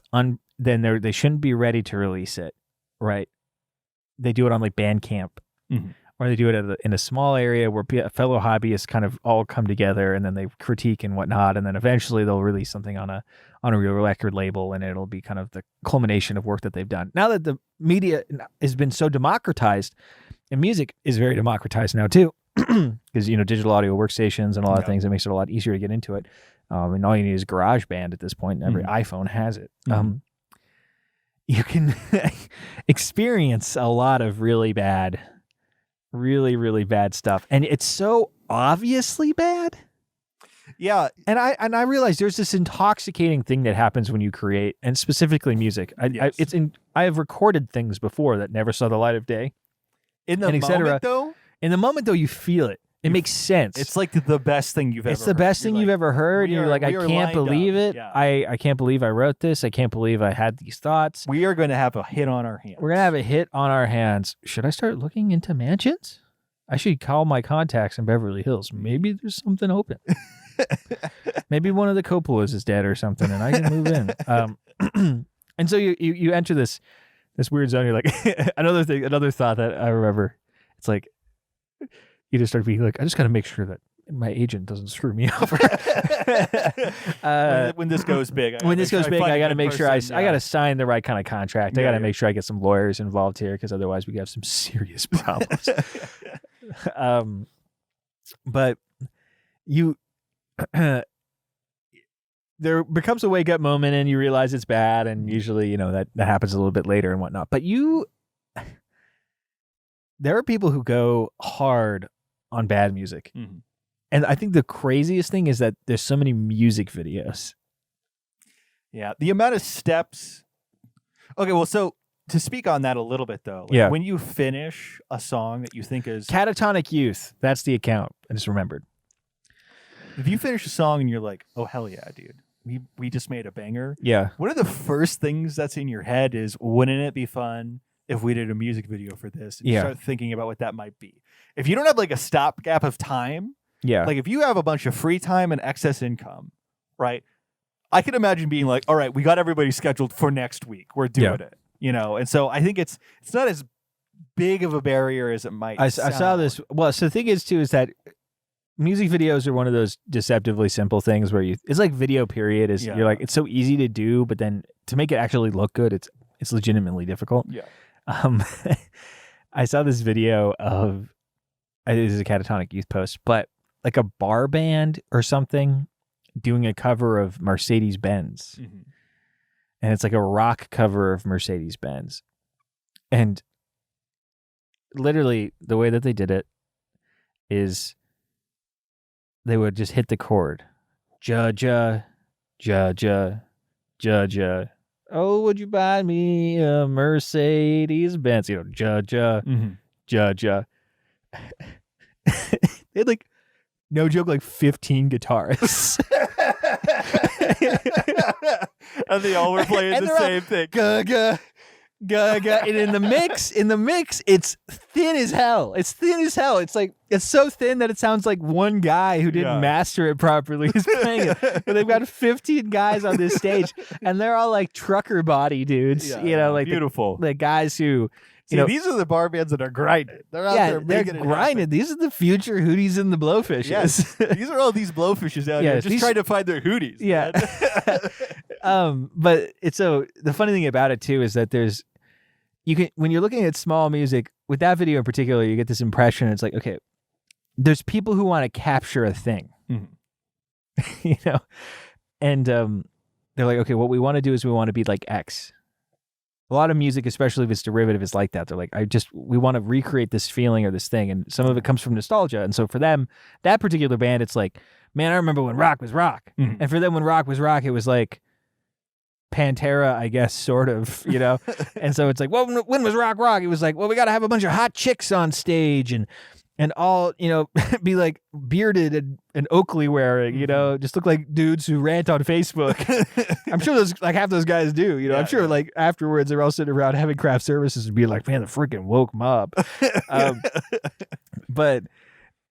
then they shouldn't be ready to release it, right? They do it on Bandcamp, or they do it in a small area where fellow hobbyists kind of all come together, and then they critique and whatnot, and then eventually they'll release something on a real record label, and it'll be kind of the culmination of work that they've done. Now that the media has been so democratized, and music is very democratized now too, because digital audio workstations and a lot of things, it makes it a lot easier to get into it. And all you need is GarageBand at this point, and every iPhone has it. You can experience a lot of really bad stuff, and it's so obviously bad. Yeah, and I realize there's this intoxicating thing that happens when you create, and specifically music. I have recorded things before that never saw the light of day. In the moment, though? In the moment, though, you feel it. It makes sense. It's like the best thing you've ever heard. It's the best thing you've ever heard. You're like, I can't believe it. Yeah. I can't believe I wrote this. I can't believe I had these thoughts. We are going to have a hit on our hands. We're going to have a hit on our hands. Should I start looking into mansions? I should call my contacts in Beverly Hills. Maybe there's something open. Maybe one of the Coppolas is dead or something, and I can move in. And so you enter this weird zone. You're like, another thought that I remember. It's like, you just start being like, I just got to make sure that my agent doesn't screw me over. When this goes big, I got to make sure I got to sign the right kind of contract. I got to make sure I get some lawyers involved here, because otherwise we could have some serious problems. But you, there becomes a wake up moment, and you realize it's bad, and usually that happens a little bit later and whatnot. But there are people who go hard on bad music. And I think the craziest thing is that there's so many music videos. Yeah. The amount of steps. Okay. Well, so to speak on that a little bit though, when you finish a song that you think is Catatonic Youth, that's the account. I just remembered. If you finish a song and you're like, oh, hell yeah, dude. We just made a banger. Yeah. One of the first things that's in your head is, wouldn't it be fun if we did a music video for this? And you start thinking about what that might be. If you don't have a stopgap of time, if you have a bunch of free time and excess income, right? I can imagine being like, all right, we got everybody scheduled for next week. We're doing it, And so I think it's not as big of a barrier as it might. I saw this. Well, so the thing is too, is that music videos are one of those deceptively simple things where it's like video period is you're like, it's so easy to do, but then to make it actually look good, it's legitimately difficult. Yeah. I saw this video of, it is a Catatonic Youth post, but like a bar band or something doing a cover of Mercedes-Benz. And it's like a rock cover of Mercedes-Benz. And literally the way that they did it is they would just hit the chord Judge, Judge. Oh, would you buy me a Mercedes Benz? You know, Judge. They had like, no joke, like 15 guitarists. And they all were playing the same thing. Gaga. And in the mix, it's thin as hell. It's like, it's so thin that it sounds like one guy who didn't master it properly is playing it. But they've got 15 guys on this stage, and they're all like trucker body dudes. Like beautiful. The guys who, these are the bar bands that are grinding. They're out there making they're grinding. These are the future Hooties and the Blowfishes. Yes. These are all these Blowfishes out here just trying to find their Hooties. Yeah. But it's the funny thing about it too is that when you're looking at small music with that video in particular, you get this impression. It's like, okay, there's people who want to capture a thing, and they're like, okay, what we want to do is we want to be like X. A lot of music, especially if it's derivative, is like that. They're like, we want to recreate this feeling or this thing. And some of it comes from nostalgia. And so for them, that particular band, it's like, man, I remember when rock was rock. Mm-hmm. And for them, when rock was rock, it was like Pantera, I guess, sort of, And so it's like, well, when was rock rock? It was like, well, we got to have a bunch of hot chicks on stage and all, be like bearded and Oakley wearing, just look like dudes who rant on Facebook. I'm sure half those guys do, I'm sure like afterwards they're all sitting around having craft services and be like, man, the freaking woke mob. But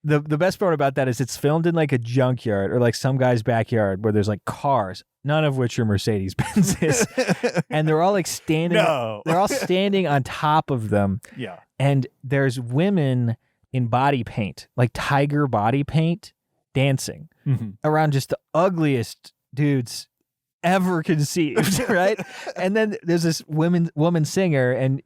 the best part about that is it's filmed in like a junkyard or like some guy's backyard where there's like cars, none of which are Mercedes Benzes. And they're all like standing, they're all standing on top of them. Yeah. And there's women in body paint, like tiger body paint, dancing around just the ugliest dudes ever conceived, right? And then there's this woman singer, and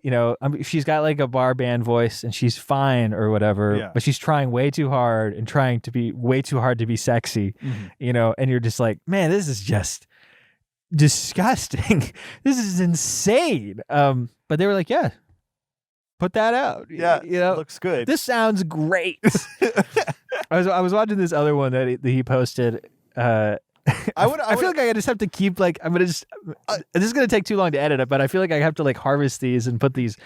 she's got like a bar band voice, and she's fine or whatever, but she's trying way too hard and trying to be way too hard to be sexy, and you're just like, man, this is just disgusting. This is insane. But they were like, yeah. Put that out. Yeah, looks good. This sounds great. I was watching this other one that he posted. I feel like I just have to keep like this is gonna take too long to edit it, but I feel like I have to like harvest these and put these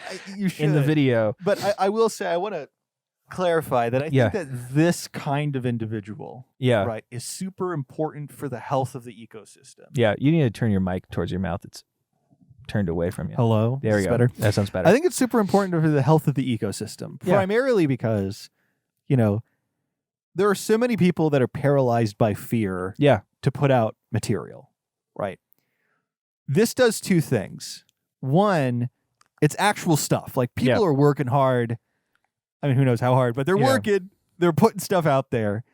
in the video. But I will say I want to clarify that I think that this kind of individual, right, is super important for the health of the ecosystem. Yeah, you need to turn your mic towards your mouth. It's turned away from you. Hello. There we go. Better? That sounds better. I think it's super important for the health of the ecosystem, primarily because, there are so many people that are paralyzed by fear to put out material, right? This does two things. One, it's actual stuff. Like people are working hard. I mean, who knows how hard, but they're working. They're putting stuff out there.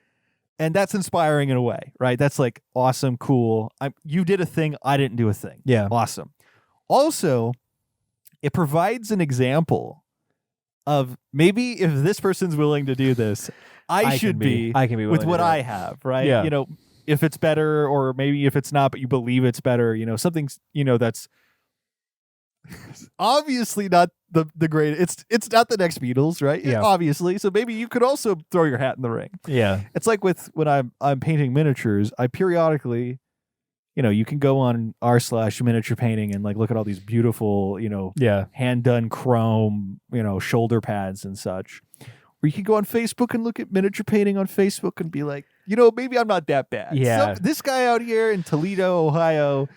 And that's inspiring in a way, right? That's like awesome, cool. You did a thing. I didn't do a thing. Yeah. Awesome. Also, it provides an example of maybe if this person's willing to do this, I can be with what I have, right? Yeah. If it's better or maybe if it's not, but you believe it's better, something's, that's obviously not the great. It's not the next Beatles, right? Yeah. Obviously. So maybe you could also throw your hat in the ring. Yeah. It's like when I'm painting miniatures, I periodically, you can go on r/miniature painting and like look at all these beautiful, hand done chrome, shoulder pads and such. Or you can go on Facebook and look at miniature painting on Facebook and be like, maybe I'm not that bad. Yeah. This guy out here in Toledo, Ohio,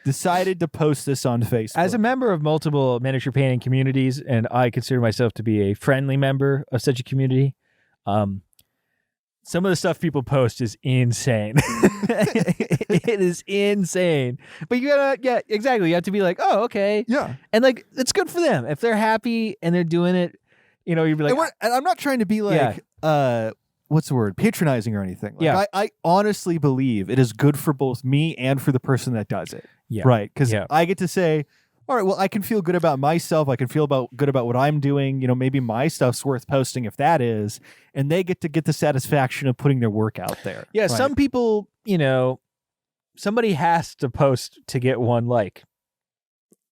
decided to post this on Facebook. As a member of multiple miniature painting communities, and I consider myself to be a friendly member of such a community, some of the stuff people post is insane. It is insane. But you gotta, exactly. You have to be like, oh, okay. Yeah. And like, it's good for them. If they're happy and they're doing it, you'd be like, and I'm not trying to be like, what's the word? Patronizing or anything. Like, I honestly believe it is good for both me and for the person that does it. Yeah. Right. Because I get to say, all right, well, I can feel good about myself. I can feel good about what I'm doing. Maybe my stuff's worth posting if that is. And they get to get the satisfaction of putting their work out there. Yeah. Right? Some people, somebody has to post to get one like.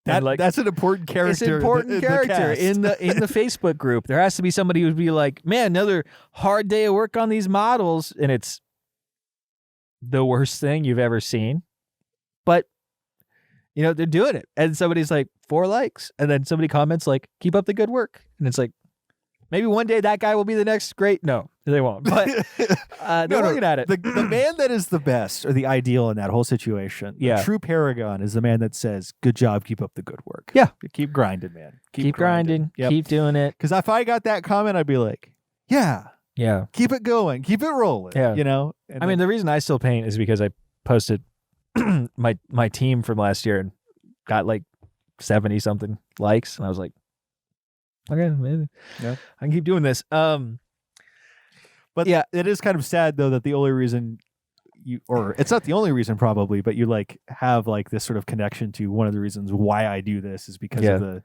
That's an important character. It's an important character in the Facebook group. There has to be somebody who'd be like, man, another hard day of work on these models. And it's the worst thing you've ever seen. But, they're doing it. And somebody's like, 4 likes. And then somebody comments like, keep up the good work. And it's like, maybe one day that guy will be the next great. No, they won't. But they're looking at it. The man that is the best or the ideal in that whole situation, the true paragon is the man that says, good job, keep up the good work. Yeah. Keep grinding, man. Keep grinding. Yep. Keep doing it. Because if I got that comment, I'd be like, yeah. Yeah. Keep it going. Keep it rolling. Yeah. And I mean, the reason I still paint is because I posted my team from last year and got like 70 something likes. And I was like, okay, maybe I can keep doing this. But yeah, it is kind of sad though that the only reason or it's not the only reason probably, but you like have like this sort of connection to one of the reasons why I do this is because of the,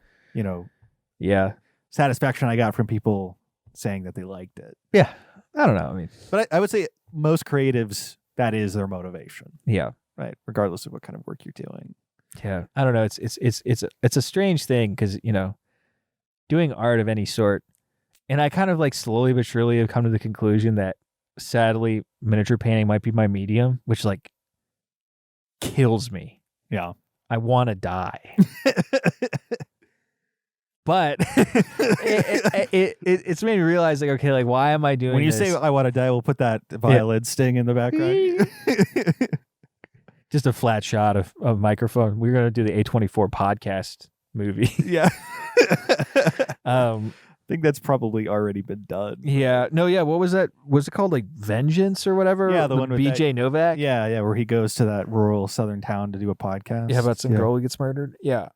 satisfaction I got from people saying that they liked it. Yeah. I don't know. I mean, but I would say most creatives, that is their motivation. Yeah. Right. Regardless of what kind of work you're doing. Yeah. I don't know. It's a strange thing because, doing art of any sort, and I kind of like slowly but surely have come to the conclusion that sadly miniature painting might be my medium, which like kills me. Yeah. I want to die. But it's made me realize like, okay, like why am I doing when you this? say I want to die, we'll put that violin sting in the background. Just a flat shot of microphone. We're going to do the A24 podcast movie. Yeah. I think that's probably already been done. Yeah. No, yeah. What was that? Was it called like Vengeance or whatever? Yeah, the one with BJ Novak? Yeah, where he goes to that rural southern town to do a podcast. Yeah, about some girl who gets murdered. Yeah.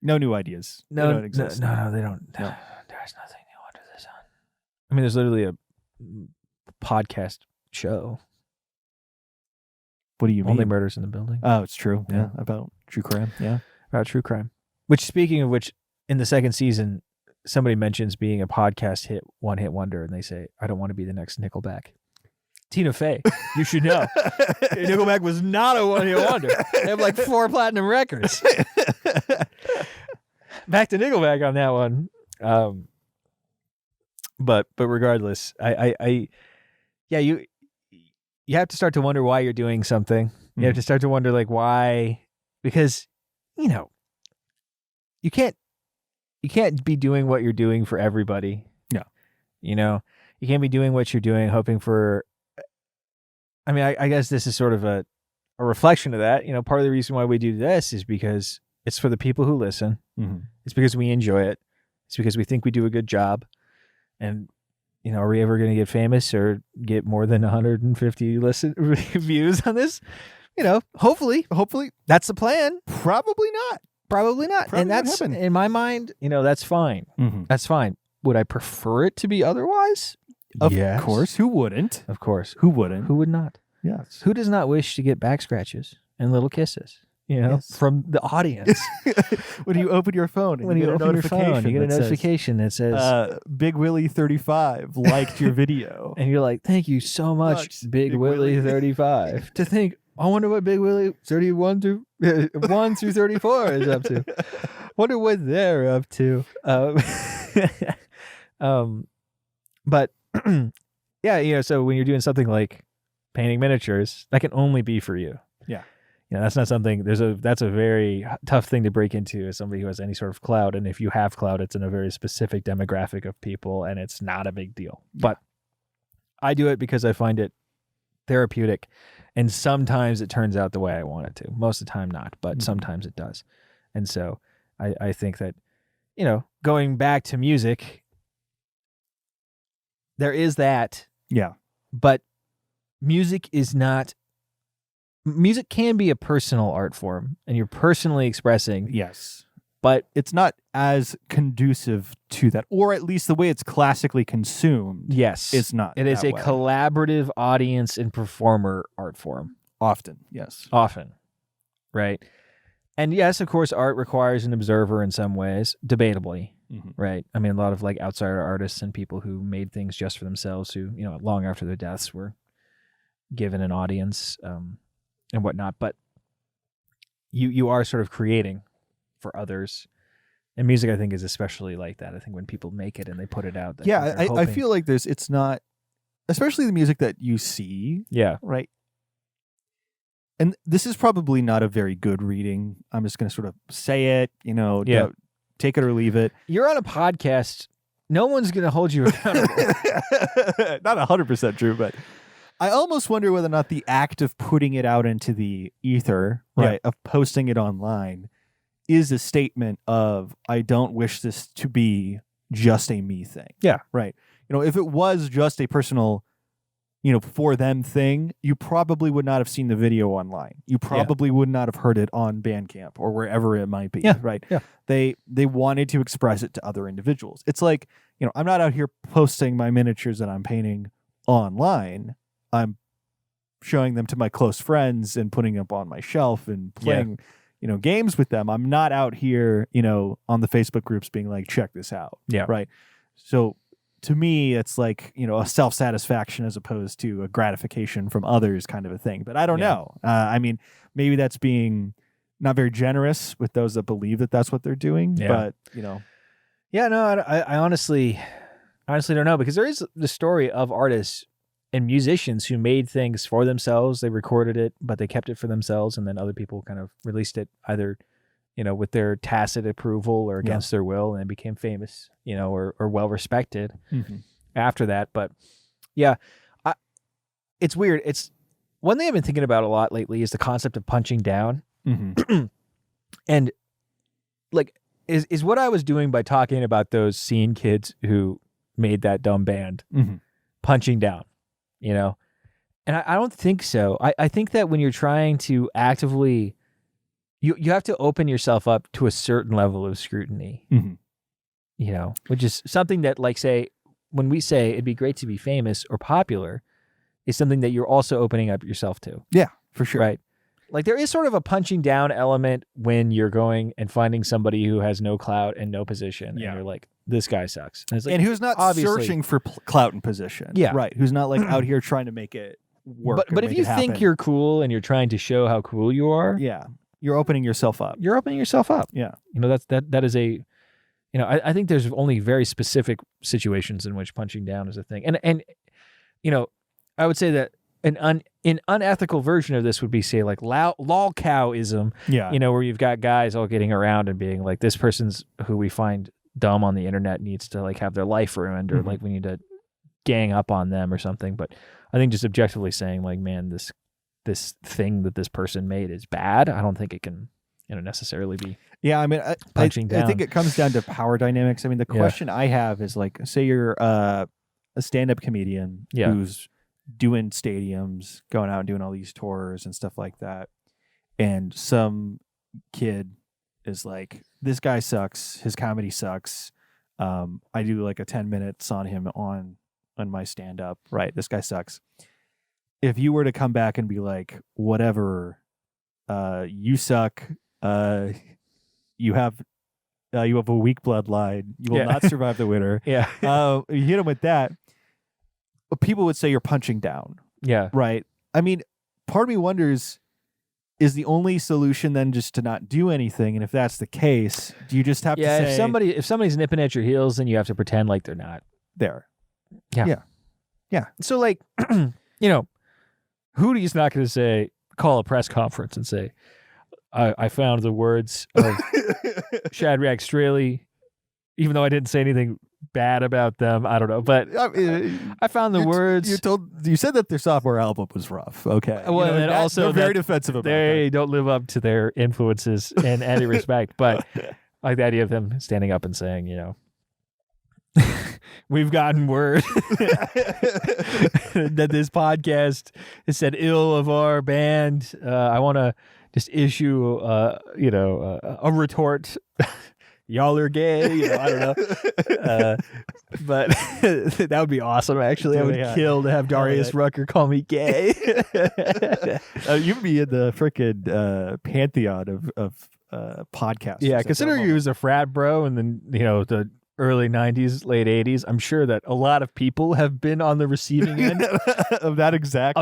No new ideas. No, they don't exist. No, they don't. No. There's nothing new under the sun. I mean, there's literally a podcast show. What do you mean? Only Murders in the Building. Oh, it's true. Yeah, about true crime. Yeah, about true crime. Which, speaking of which, in the second season, somebody mentions being a podcast one-hit wonder, and they say, "I don't want to be the next Nickelback." Tina Fey, you should know. Nickelback was not a one-hit wonder. They have like 4 platinum records. Back to Nickelback on that one. But regardless, you have to start to wonder why you're doing something. You have to start to wonder like why, because you can't be doing what you're doing for everybody. Yeah. You can't be doing what you're doing hoping for. I mean, I guess this is sort of a reflection of that. Part of the reason why we do this is because it's for the people who listen. Mm-hmm. It's because we enjoy it. It's because we think we do a good job. And, are we ever going to get famous or get more than 150 views on this? Hopefully that's the plan. Probably not. And that's in my mind, that's fine. Mm-hmm. That's fine. Would I prefer it to be otherwise? Of course. Who wouldn't? Of course. Who wouldn't? Who would not? Yes. Who does not wish to get back scratches and little kisses? From the audience. When you open your phone, and when you open your phone, you get a notification that says Big Willie 35 liked your video. And you're like, thank you so much, Big Willie 35. To think, I wonder what Big Willie 31 through 1 through 34 is up to. Wonder what they're up to. But yeah, so when you're doing something like painting miniatures, that can only be for you. Yeah. That's not something, that's a very tough thing to break into as somebody who has any sort of clout. And if you have clout, it's in a very specific demographic of people and it's not a big deal. Yeah. But I do it because I find it therapeutic. And sometimes it turns out the way I want it to. Most of the time not, but sometimes it does. And so I think that, going back to music, there is that. Yeah. But music can be a personal art form and you're personally expressing. Yes. But it's not as conducive to that, or at least the way it's classically consumed. Yes. It's not. It is a collaborative audience and performer art form. Often. Yes. Often. Right. And yes, of course, art requires an observer in some ways, debatably. Mm-hmm. Right. I mean, a lot of like outsider artists and people who made things just for themselves who, long after their deaths were given an audience, and whatnot, but you are sort of creating for others, and music I think is especially like that. I think when people make it and they put it out, I feel like it's not especially the music that you see. Yeah. Right. And this is probably not a very good reading. I'm just going to sort of say it, take it or leave it. You're on a podcast. No one's going to hold you accountable. Not 100% true, but I almost wonder whether or not the act of putting it out into the ether, right, of posting it online, is a statement of, I don't wish this to be just a me thing. Yeah. Right. If it was just a personal, for them thing, you probably would not have seen the video online. You probably would not have heard it on Bandcamp or wherever it might be. Yeah. Right. Yeah. They wanted to express it to other individuals. It's like, I'm not out here posting my miniatures that I'm painting online. I'm showing them to my close friends and putting them up on my shelf and playing, games with them. I'm not out here, on the Facebook groups being like, check this out. Yeah. Right. So to me, it's like, a self-satisfaction as opposed to a gratification from others kind of a thing. But I don't know. Maybe that's being not very generous with those that believe that that's what they're doing. Yeah. But, Yeah, no, I honestly don't know, because there is the story of artists and musicians who made things for themselves. They recorded it, but they kept it for themselves, and then other people kind of released it either, with their tacit approval or against their will, and it became famous, or well respected after that. But yeah, it's weird. It's one thing I've been thinking about a lot lately is the concept of punching down. And like, is what I was doing by talking about those scene kids who made that dumb band punching down, And I don't think so. I think that when you're trying to actively, you have to open yourself up to a certain level of scrutiny, which is something that, like, say, when we say it'd be great to be famous or popular, is something that you're also opening up yourself to. Yeah, for sure. Right. Like, there is sort of a punching down element when you're going and finding somebody who has no clout and no position. And you're like, this guy sucks. And, it's like, and who's not searching for clout and position. Yeah. Right. Who's not like out here trying to make it work. But if you think you're cool and you're trying to show how cool you are. Yeah. You're opening yourself up. You're opening yourself up. Yeah. That is a, I think there's only very specific situations in which punching down is a thing. And I would say that an unethical version of this would be, say, like lolcowism. Yeah. Where you've got guys all getting around and being like, this person's who we find dumb on the internet needs to like have their life ruined, or like we need to gang up on them or something. But I think just objectively saying, like, man, this thing that this person made is bad, I don't think it can necessarily be punching down. I think it comes down to power dynamics. I mean, the question I have is, like, say you're a stand-up comedian who's doing stadiums, going out and doing all these tours and stuff like that, and some kid is like, this guy sucks, his comedy sucks, I do like a 10 minutes on him on my stand-up, right, this guy sucks. If you were to come back and be like, whatever, you suck, you have a weak bloodline, you will not survive the winter. You hit him with that, people would say you're punching down. Yeah. Right. I mean, part of me wonders, is the only solution then just to not do anything? And if that's the case, do you just have to say... if somebody's nipping at your heels, then you have to pretend like they're not there. Yeah. So, like, Hootie's not going to call a press conference and say, I found the words of Shadrach Strehle, even though I didn't say anything bad about them. I don't know, but I found the words. You said that their sophomore album was rough. Okay. Well, and also they're very defensive about they that. don't live up to their influences in any respect. But I like the idea of them standing up and saying, we've gotten word that this podcast has said ill of our band. I want to just issue, a retort. Y'all are gay. I don't know. But that would be awesome, actually. I would kill to have Darius Rucker call me gay. You'd be in the frickin' pantheon of podcasts. Yeah, considering he was a frat bro and then, the early 90s, late 80s, I'm sure that a lot of people have been on the receiving end of that exact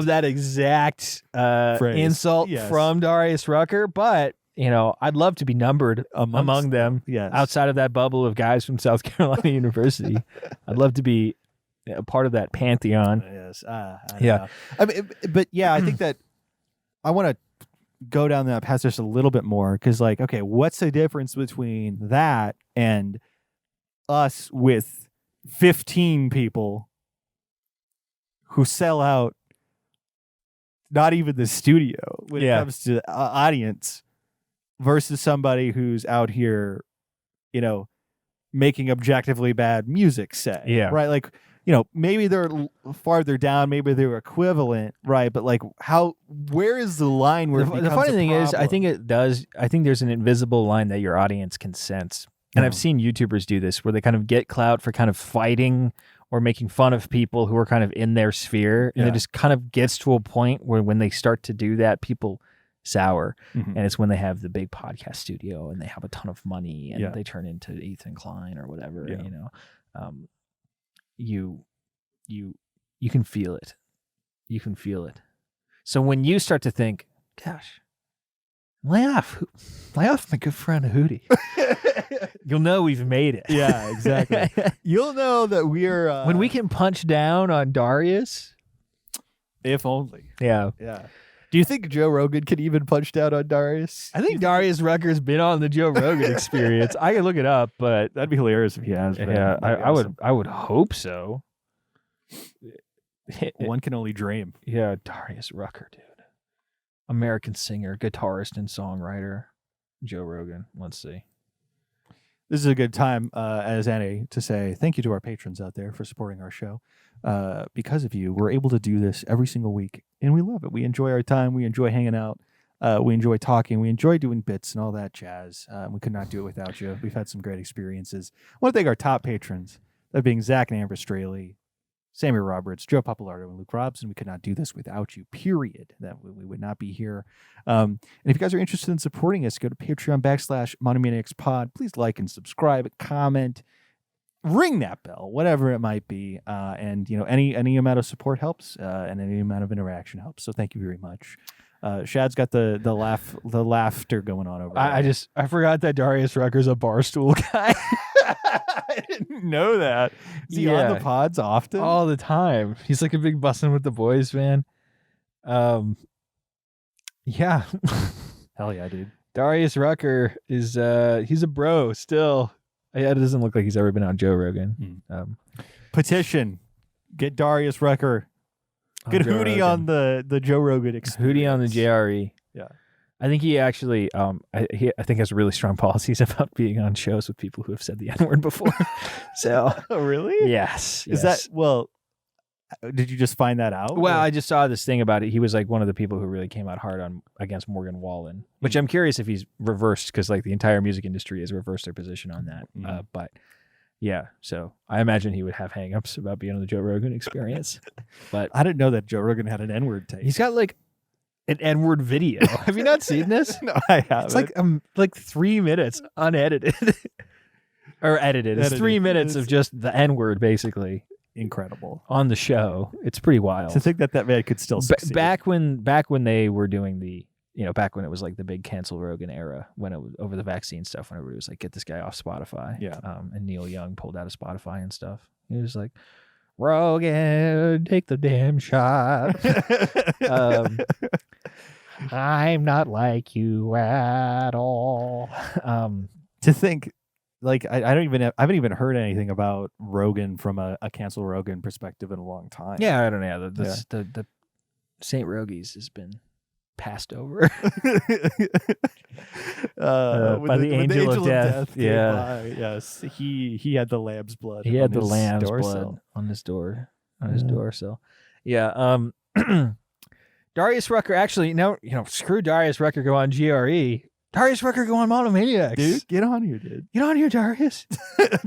insult from Darius Rucker. But I'd love to be numbered among them. Yes. Outside of that bubble of guys from South Carolina University, I'd love to be a part of that pantheon. Yes. I don't know. I mean, but yeah, I think that I want to go down that path just a little bit more because, like, okay, what's the difference between that and us with 15 people who sell out not even the studio when it comes to audience versus somebody who's out here, you know, making objectively bad music, say. Yeah. Right? Like, you know, maybe they're farther down, maybe they're equivalent, right? But like, where is the line where the funny thing is, I think there's an invisible line that your audience can sense. And I've seen YouTubers do this where they kind of get clout for kind of fighting or making fun of people who are kind of in their sphere. And it just kind of gets to a point where when they start to do that, people sour. And it's when they have the big podcast studio and they have a ton of money and they turn into Ethan Klein or whatever, you know. You can feel it. You can feel it. So when you start to think, gosh, lay off my good friend Hootie. You'll know we've made it. Yeah, exactly. You'll know that we're when we can punch down on Darius. If only. Yeah. Yeah. Do you think Joe Rogan could even punch down on Darius? I think Darius Rucker's been on the Joe Rogan Experience. I can look it up, but that'd be hilarious if he has. Yeah, I would hope so. One can only dream. Yeah, Darius Rucker, dude. American singer, guitarist, and songwriter. Joe Rogan. Let's see. This is a good time, as Annie, to say thank you to our patrons out there for supporting our show. Because of you, we're able to do this every single week, and we love it. We enjoy our time. We enjoy hanging out. We enjoy talking. We enjoy doing bits and all that jazz. We could not do it without you. We've had some great experiences. I want to thank our top patrons, that being Zach and Amber Strehle, Sammy Roberts, Joe Papalardo, and Luke Robson. We could not do this without you, period. That we would not be here. And if you guys are interested in supporting us, go to Patreon/Monomaniacs Pod. Please like and subscribe, comment, ring that bell, whatever it might be. And, you know, any amount of support helps, and any amount of interaction helps. So thank you very much. Shad's got the laughter going on over there. I forgot that Darius Rucker's a Barstool guy. I didn't know that. Is he on the pods often? All the time. He's like a big Bussin' with the Boys fan. Yeah. Hell yeah, dude. Darius Rucker is he's a bro still. It doesn't look like he's ever been on Joe Rogan. Petition. Get Darius Rucker. Get Hootie on the Joe Rogan Experience. Hootie on the JRE. Yeah. I think he actually, I think has really strong policies about being on shows with people who have said the N-word before. So, oh, really? Yes. Is that, well, did you just find that out? Well, I just saw this thing about it. He was like one of the people who really came out hard against Morgan Wallen, which I'm curious if he's reversed because like the entire music industry has reversed their position on that. But yeah, so I imagine he would have hangups about being on the Joe Rogan Experience. But I didn't know that Joe Rogan had an N-word tape. He's got like an N-word video. Have you not seen this? No, I haven't. It's like 3 minutes unedited or edited. It's 3 minutes of just the N-word, basically. Incredible on the show. It's pretty wild to think that man could still succeed. Back when they were doing the, you know, back when it was like the big cancel Rogan era, when it was over the vaccine stuff, whenever it was like get this guy off Spotify. Yeah. And Neil Young pulled out of Spotify and stuff. He was like, Rogan, take the damn shot. I'm not like you at all. To think, like, I haven't even heard anything about Rogan from a cancel Rogan perspective in a long time. Yeah, I don't know. The St. Rogies has been passed over by the angel of death. Yeah. By. Yes, he had the lamb's blood. He had the lamb's blood on his door. On his door sill. Yeah. Darius Rucker, actually, no, you know, screw Darius Rucker, go on GRE. Darius Rucker, go on Monomaniacs. Dude, get on here, dude. Get on here, Darius.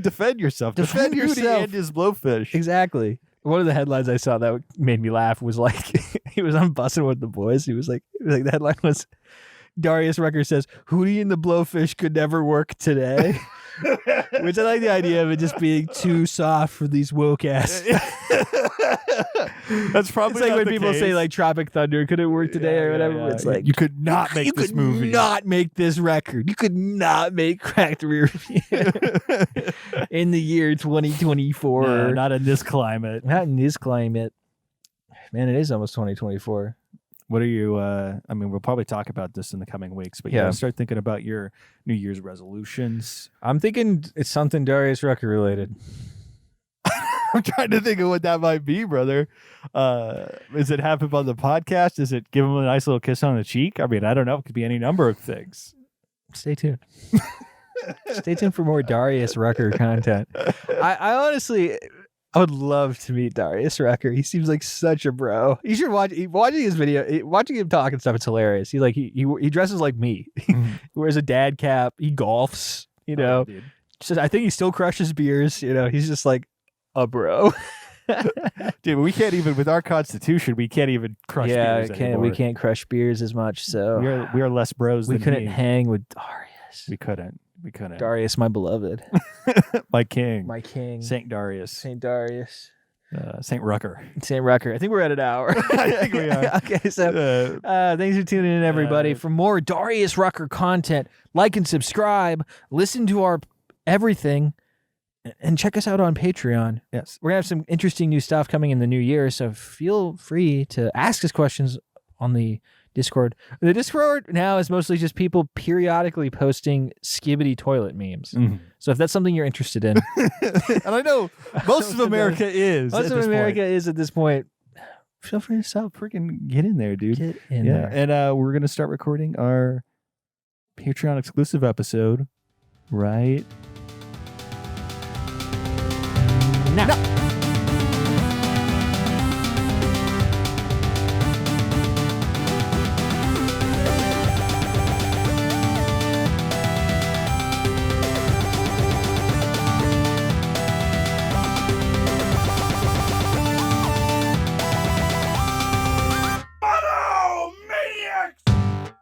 Defend yourself. Defend yourself. And his Blowfish. Exactly. One of the headlines I saw that made me laugh was like, he was on Bussin' with the Boys. He was like the headline was, Darius Rucker says, Hootie and the Blowfish could never work today. Which I like the idea of it just being too soft for these woke ass. That's probably It's like not when the people say case. like Tropic Thunder couldn't work today or whatever. It's like you could not make this movie. You could not make this record. You could not make Cracked Rear View in the year 2024. No, not in this climate. Not in this climate. Man, it is almost 2024. What are you? I mean, we'll probably talk about this in the coming weeks, but Yeah. start thinking about your New Year's resolutions. I'm thinking it's something Darius Rucker related. I'm trying to think of what that might be, brother. Is it have him on the podcast? Is it give him a nice little kiss on the cheek? I mean, I don't know. It could be any number of things. Stay tuned. Stay tuned for more Darius Rucker content. I honestly, I would love to meet Darius Rucker. He seems like such a bro. You should watching his video, watching him talk and stuff. It's hilarious. He dresses like me. He wears a dad cap. He golfs. You know, I think he still crushes beers. You know, he's just like a bro. Dude, we can't even with our constitution. We can't even crush beers anymore. We can't crush beers as much. So we are less bros. We than couldn't me. hang with Darius. We couldn't. Darius, my beloved. My king. My king. Saint Darius. Saint Darius. Saint Rucker. Saint Rucker. I think we're at an hour. I think we are. Okay, so thanks for tuning in, everybody. For more Darius Rucker content, like and subscribe. Listen to our everything. And check us out on Patreon. Yes. We're going to have some interesting new stuff coming in the new year, so feel free to ask us questions on the Discord. The Discord now is mostly just people periodically posting skibbity toilet memes. Mm-hmm. So if that's something you're interested in. And I know most of America is. Most of America is at this point. Feel free to stop. Freaking get in there, dude. Get in there. And we're going to start recording our Patreon exclusive episode right now.